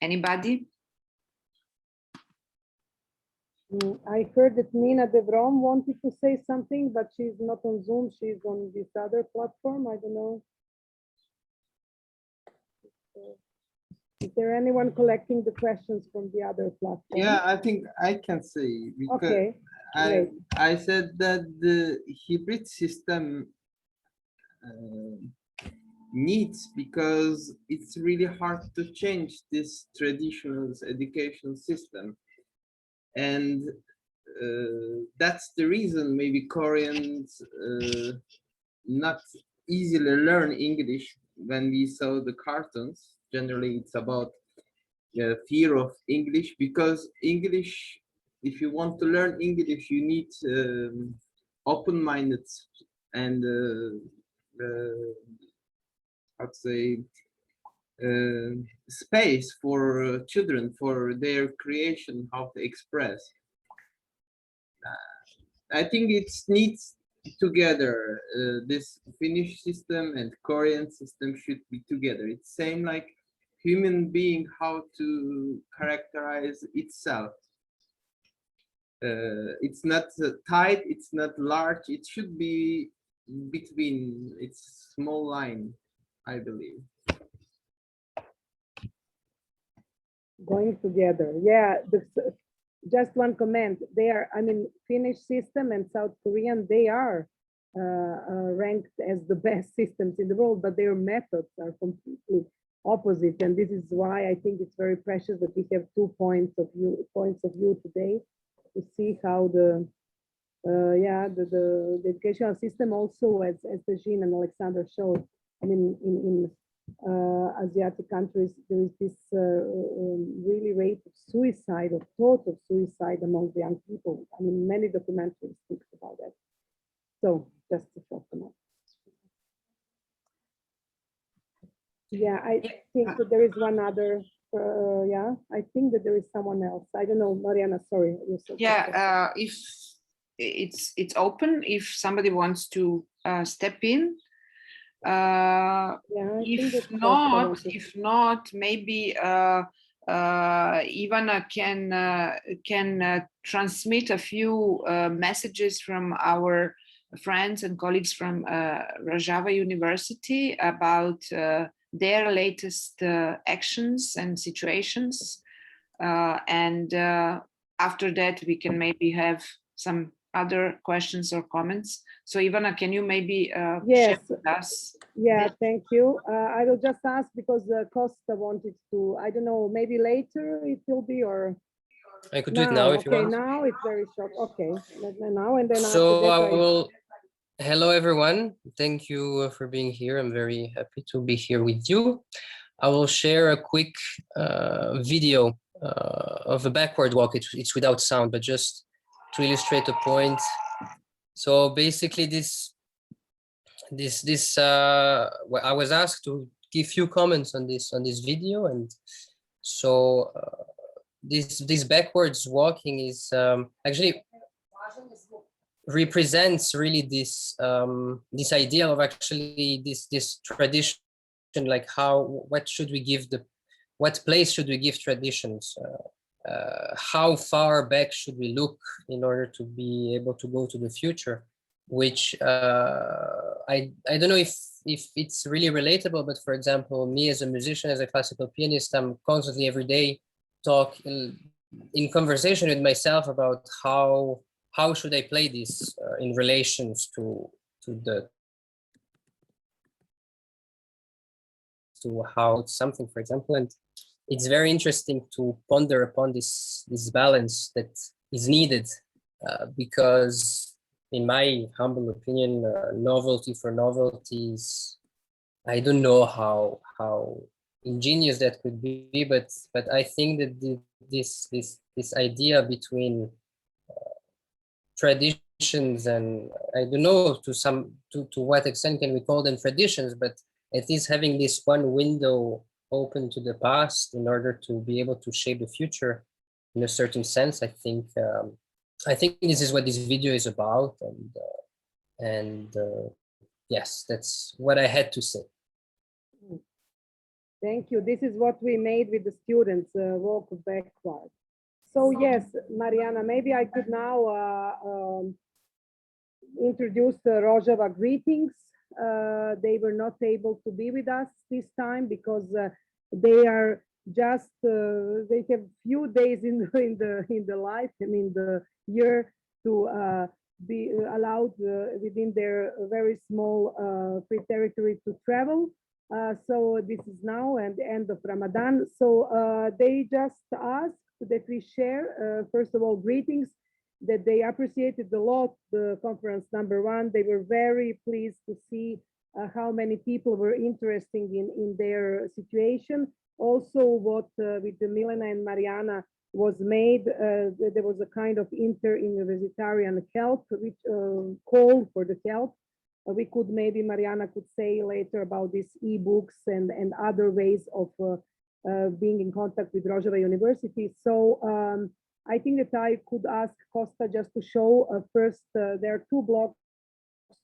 Speaker 1: Anybody?
Speaker 2: I heard that Nina de Vrom wanted to say something, but she's not on Zoom. She's on this other platform. I don't know. Is there anyone collecting the questions from the other platform?
Speaker 12: Yeah, I think I can say, because
Speaker 2: okay,
Speaker 12: I said that the hybrid system needs, because it's really hard to change this traditional education system. And that's the reason maybe Koreans not easily learn English. When we saw the cartoons, generally it's about fear of English, because English, if you want to learn English, you need open-minded and I'd say space for children, for their creation, how to express. I think it needs together. This Finnish system and Korean system should be together. It's same like human being, how to characterize itself. It's not tight, it's not large, it should be between, it's small line, I believe.
Speaker 2: Going together, yeah. Just one comment there. I mean, Finnish system and South Korean, they are ranked as the best systems in the world, but their methods are completely opposite. And this is why I think it's very precious that we have 2 points of view today to see how the educational system also, as Jean and Alexander showed, I mean, in Asiatic countries, there is this really rate of suicide, of thought of suicide among the young people. I mean, many documentaries speak about that. So just a short comment. Yeah, I think that there is one other. Yeah, I think that there is someone else. I don't know, Mariana. Sorry.
Speaker 1: Yeah, if it's open, if somebody wants to step in. If not, maybe Ivana can transmit a few messages from our friends and colleagues from Rojava University about their latest actions and situations. And after that, we can maybe have some other questions or comments. So Ivana, can you maybe share with us?
Speaker 2: Yeah, thank you. I will just ask because Costa wanted to, I don't know, maybe later it will be, or
Speaker 4: I could do it now if you want.
Speaker 2: Okay, now it's very short. Okay, now and then
Speaker 4: so
Speaker 2: after that
Speaker 4: I will. Hello everyone, thank you for being here. I'm very happy to be here with you. I will share a quick video of a backward walk. It's without sound, but just to illustrate a point. So basically I was asked to give few comments on this video, and so this backwards walking is actually represents really this idea of actually this tradition, like what place should we give traditions, how far back should we look in order to be able to go to the future, which I don't know if it's really relatable, but for example, me as a musician, as a classical pianist, I'm constantly every day in conversation with myself about how should I play this in relations to how it's something, for example. And it's very interesting to ponder upon this balance that is needed, because in my humble opinion, novelty for novelty is, I don't know how ingenious that could be, but I think that this idea between traditions, and I don't know to what extent can we call them traditions, but at least having this one window open to the past in order to be able to shape the future in a certain sense. I think this is what this video is about, and yes, that's what I had to say.
Speaker 2: Thank you. This is what we made with the students, walk backward. So yes, Mariana, maybe I could now introduce Rojava greetings. They were not able to be with us this time because they are just they have few days in the life and in the year to be allowed within their very small free territory to travel. So this is now and the end of Ramadan. So they just asked that we share, first of all, greetings, that they appreciated a lot the conference number 1. They were very pleased to see how many people were interested in their situation. Also, what with the Milena and Mariana was made, there was a kind of inter-universitarian help, which call for the help. We could maybe, Mariana could say later about these e-books and other ways of being in contact with Rojava University. So I think that I could ask Costa just to show first, there are 2 blocks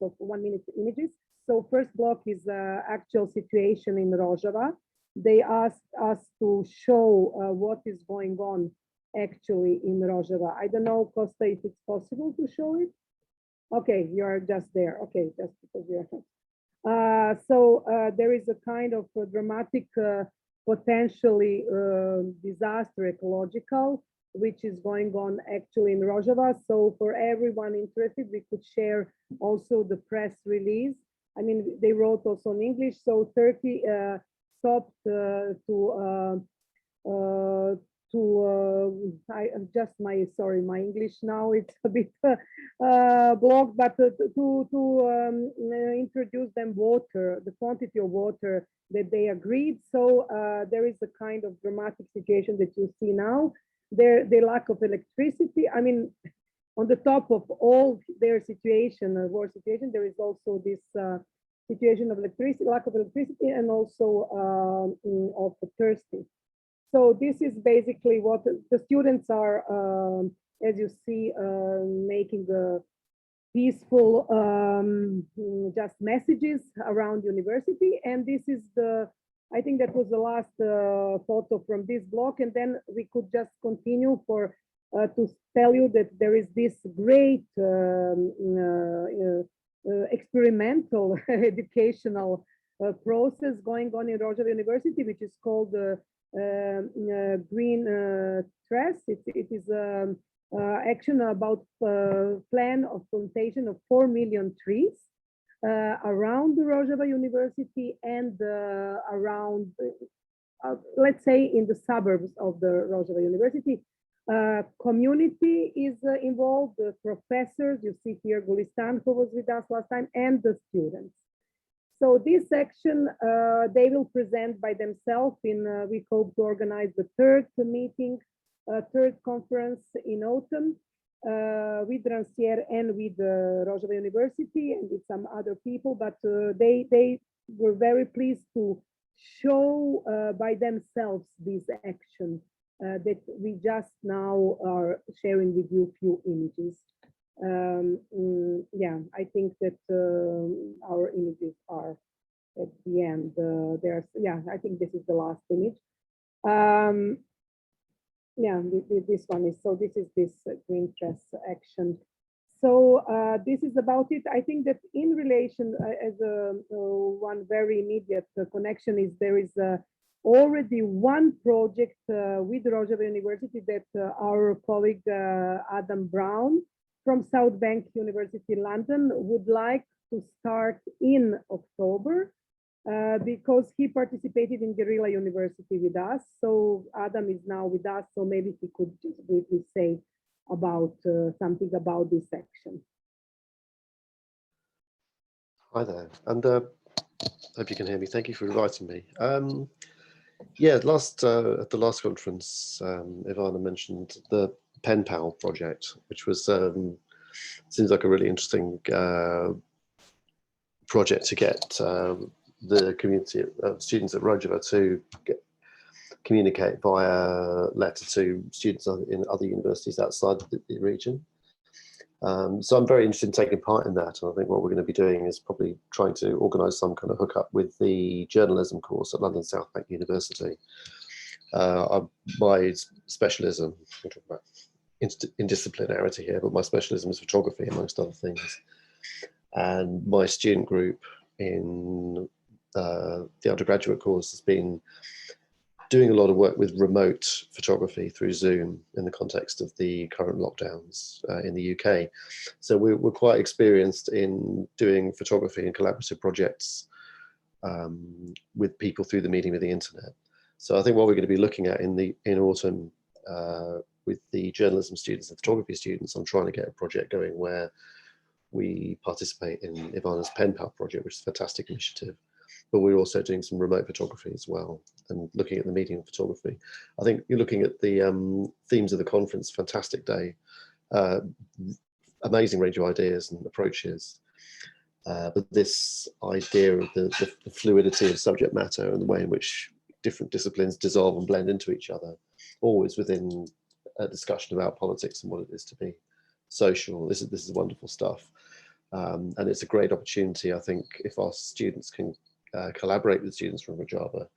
Speaker 2: of 1-minute images. So first block is actual situation in Rojava. They asked us to show what is going on actually in Rojava. I don't know, Costa, if it's possible to show it. Okay, you're just there. Okay, just because you're. So there is a kind of a dramatic, potentially disaster ecological, which is going on actually in Rojava. So for everyone interested, we could share also the press release. I mean, they wrote also in English. So Turkey stopped my English now it's a bit blocked, but to introduce them water, the quantity of water that they agreed. So there is a kind of dramatic situation that you see now. The lack of electricity. I mean, on the top of all their situation, war situation, there is also this situation of electricity, lack of electricity, and also of thirsty. So this is basically what the students are, as you see, making peaceful just messages around university. And this is I think that was the last photo from this block. And then we could just continue to tell you that there is this great experimental educational process going on in Rojava University, which is called the Green Tress. It is action about plan of plantation of 4 million trees around the Rojava University and around, let's say, in the suburbs of the Rojava University. Community is involved, the professors, you see here Gulistan, who was with us last time, and the students. So this section, they will present by themselves we hope to organize the 3rd meeting, 3rd conference in autumn with Rancière and with Rojava University and with some other people, but they were very pleased to show by themselves this action that we just now are sharing with you few images. Yeah, I think that our images are at the end. Yeah, I think this is the last image. Yeah, this one is, so this is this Green Tress action. So this is about it. I think that in relation, as one very immediate connection is there is already one project with Rojava University that our colleague Adam Brown from South Bank University, London, would like to start in October because he participated in Guerrilla University with us. So Adam is now with us, so maybe he could just briefly say about something about this section.
Speaker 18: Hi there, and hope you can hear me. Thank you for inviting me. Yeah, at the last conference, Ivana mentioned the Pen Pal project, which was seems like a really interesting project to get the community of students at Rojava to communicate via letter to students in other universities outside the region. So I'm very interested in taking part in that, and I think what we're going to be doing is probably trying to organise some kind of hookup with the journalism course at London South Bank University. My specialism, we'll talk about interdisciplinarity here, but my specialism is photography, amongst other things. And my student group in the undergraduate course has been doing a lot of work with remote photography through Zoom in the context of the current lockdowns in the UK. So we're quite experienced in doing photography and collaborative projects with people through the medium of the internet. So I think what we're going to be looking at in autumn with the journalism students and photography students, I'm trying to get a project going where we participate in Ivana's Pen Pal project, which is a fantastic initiative. But we're also doing some remote photography as well and looking at the medium of photography. I think you're looking at the themes of the conference, fantastic day, amazing range of ideas and approaches. But this idea of the fluidity of subject matter and the way in which different disciplines dissolve and blend into each other, always within a discussion about politics and what it is to be social. This is wonderful stuff. And it's a great opportunity, I think, if our students can collaborate with students from Rojava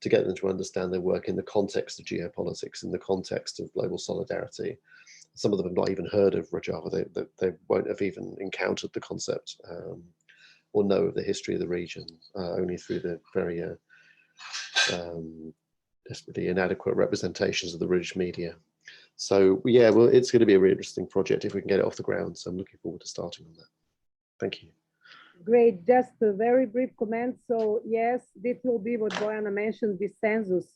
Speaker 18: to get them to understand their work in the context of geopolitics, in the context of global solidarity. Some of them have not even heard of Rojava. They won't have even encountered the concept or know of the history of the region, only through the very desperately inadequate representations of the British media. So yeah, well, it's going to be a really interesting project if we can get it off the ground. So I'm looking forward to starting on that. Thank you.
Speaker 2: Great, just a very brief comment. So yes, this will be what Bojana mentioned, the census,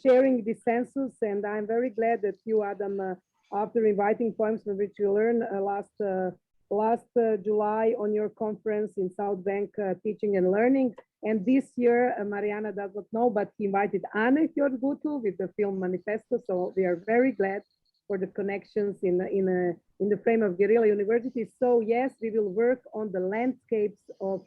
Speaker 2: sharing the census. And I'm very glad that you, Adam, after inviting poems from which you learned last July on your conference in South Bank, Teaching and Learning. And this year, Mariana does not know, but he invited Anne Hjortgutu with the film Manifesto. So we are very glad for the connections in the frame of Guerrilla University. So yes, we will work on the landscapes of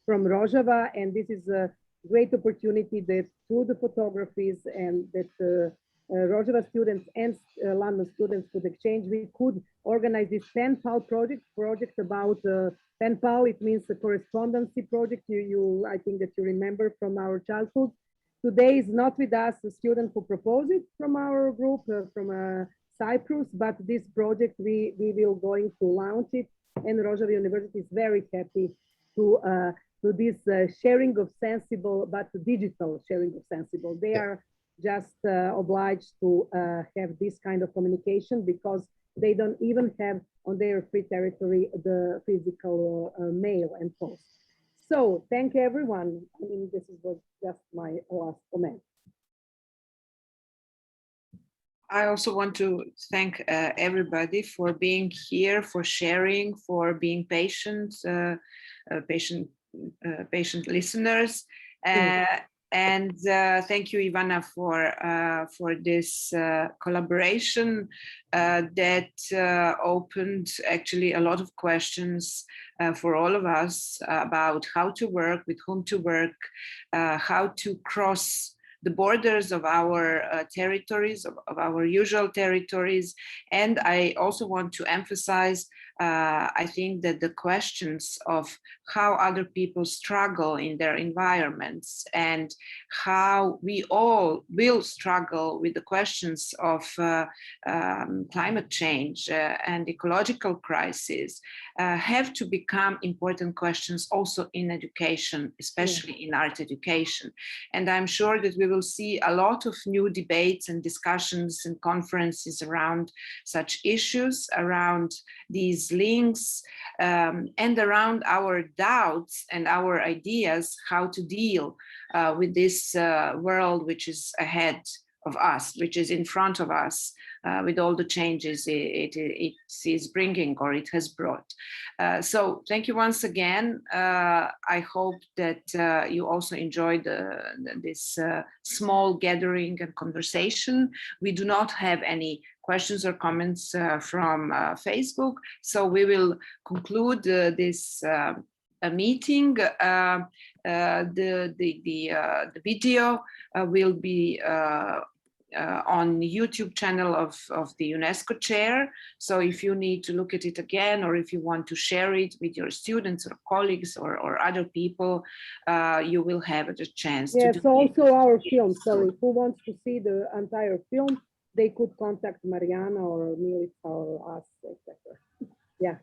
Speaker 2: from Rojava, and this is a great opportunity that through the photographies and that Rojava students and London students could exchange, we could organize this Pen Pal project about Pen Pal. It means a correspondency project. I think that you remember from our childhood. Today is not with us a student who proposed it from our group, from Cyprus, but this project we will going to launch it, and Rojava University is very happy to this sharing of sensible, but digital sharing of sensible. They are just obliged to have this kind of communication because they don't even have on their free territory the physical mail and post. So thank you everyone. I mean, this was just my last comment.
Speaker 1: I also want to thank everybody for being here, for sharing, for being patient, patient listeners. And thank you, Ivana, for this collaboration that opened actually a lot of questions for all of us about how to work, with whom to work, how to cross the borders of our territories, of our usual territories. And I also want to emphasize, I think that the questions of how other people struggle in their environments and how we all will struggle with the questions of climate change and ecological crisis have to become important questions also in education, especially in art education. And I'm sure that we will see a lot of new debates and discussions and conferences around such issues, around these links, and around our doubts and our ideas how to deal with this world which is ahead of us, which is in front of us, with all the changes it is bringing or it has brought. So thank you once again. I hope that you also enjoyed this small gathering and conversation. We do not have any questions or comments from Facebook, so we will conclude this meeting. The video will be on the YouTube channel of the UNESCO chair. So if you need to look at it again, or if you want to share it with your students or colleagues or other people, you will have the chance
Speaker 2: yes,
Speaker 1: to do
Speaker 2: also our film, sorry, who wants to see the entire film, they could contact Mariana or Milica or us, etc. Yeah.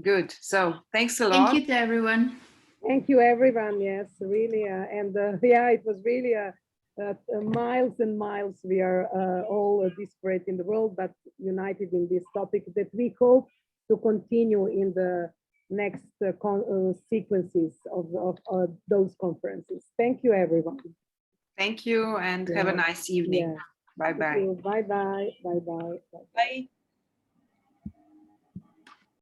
Speaker 1: Good. So thanks a lot.
Speaker 6: Thank you to everyone.
Speaker 2: Thank you, everyone. Yes, really. Yeah, it was really miles and miles. We are all disparate in the world, but united in this topic that we hope to continue in the next sequences of those conferences. Thank you, everyone.
Speaker 1: Thank you, and have a nice evening.
Speaker 2: Yeah.
Speaker 1: Bye-bye.
Speaker 2: Bye-bye. Bye-bye.
Speaker 3: Bye.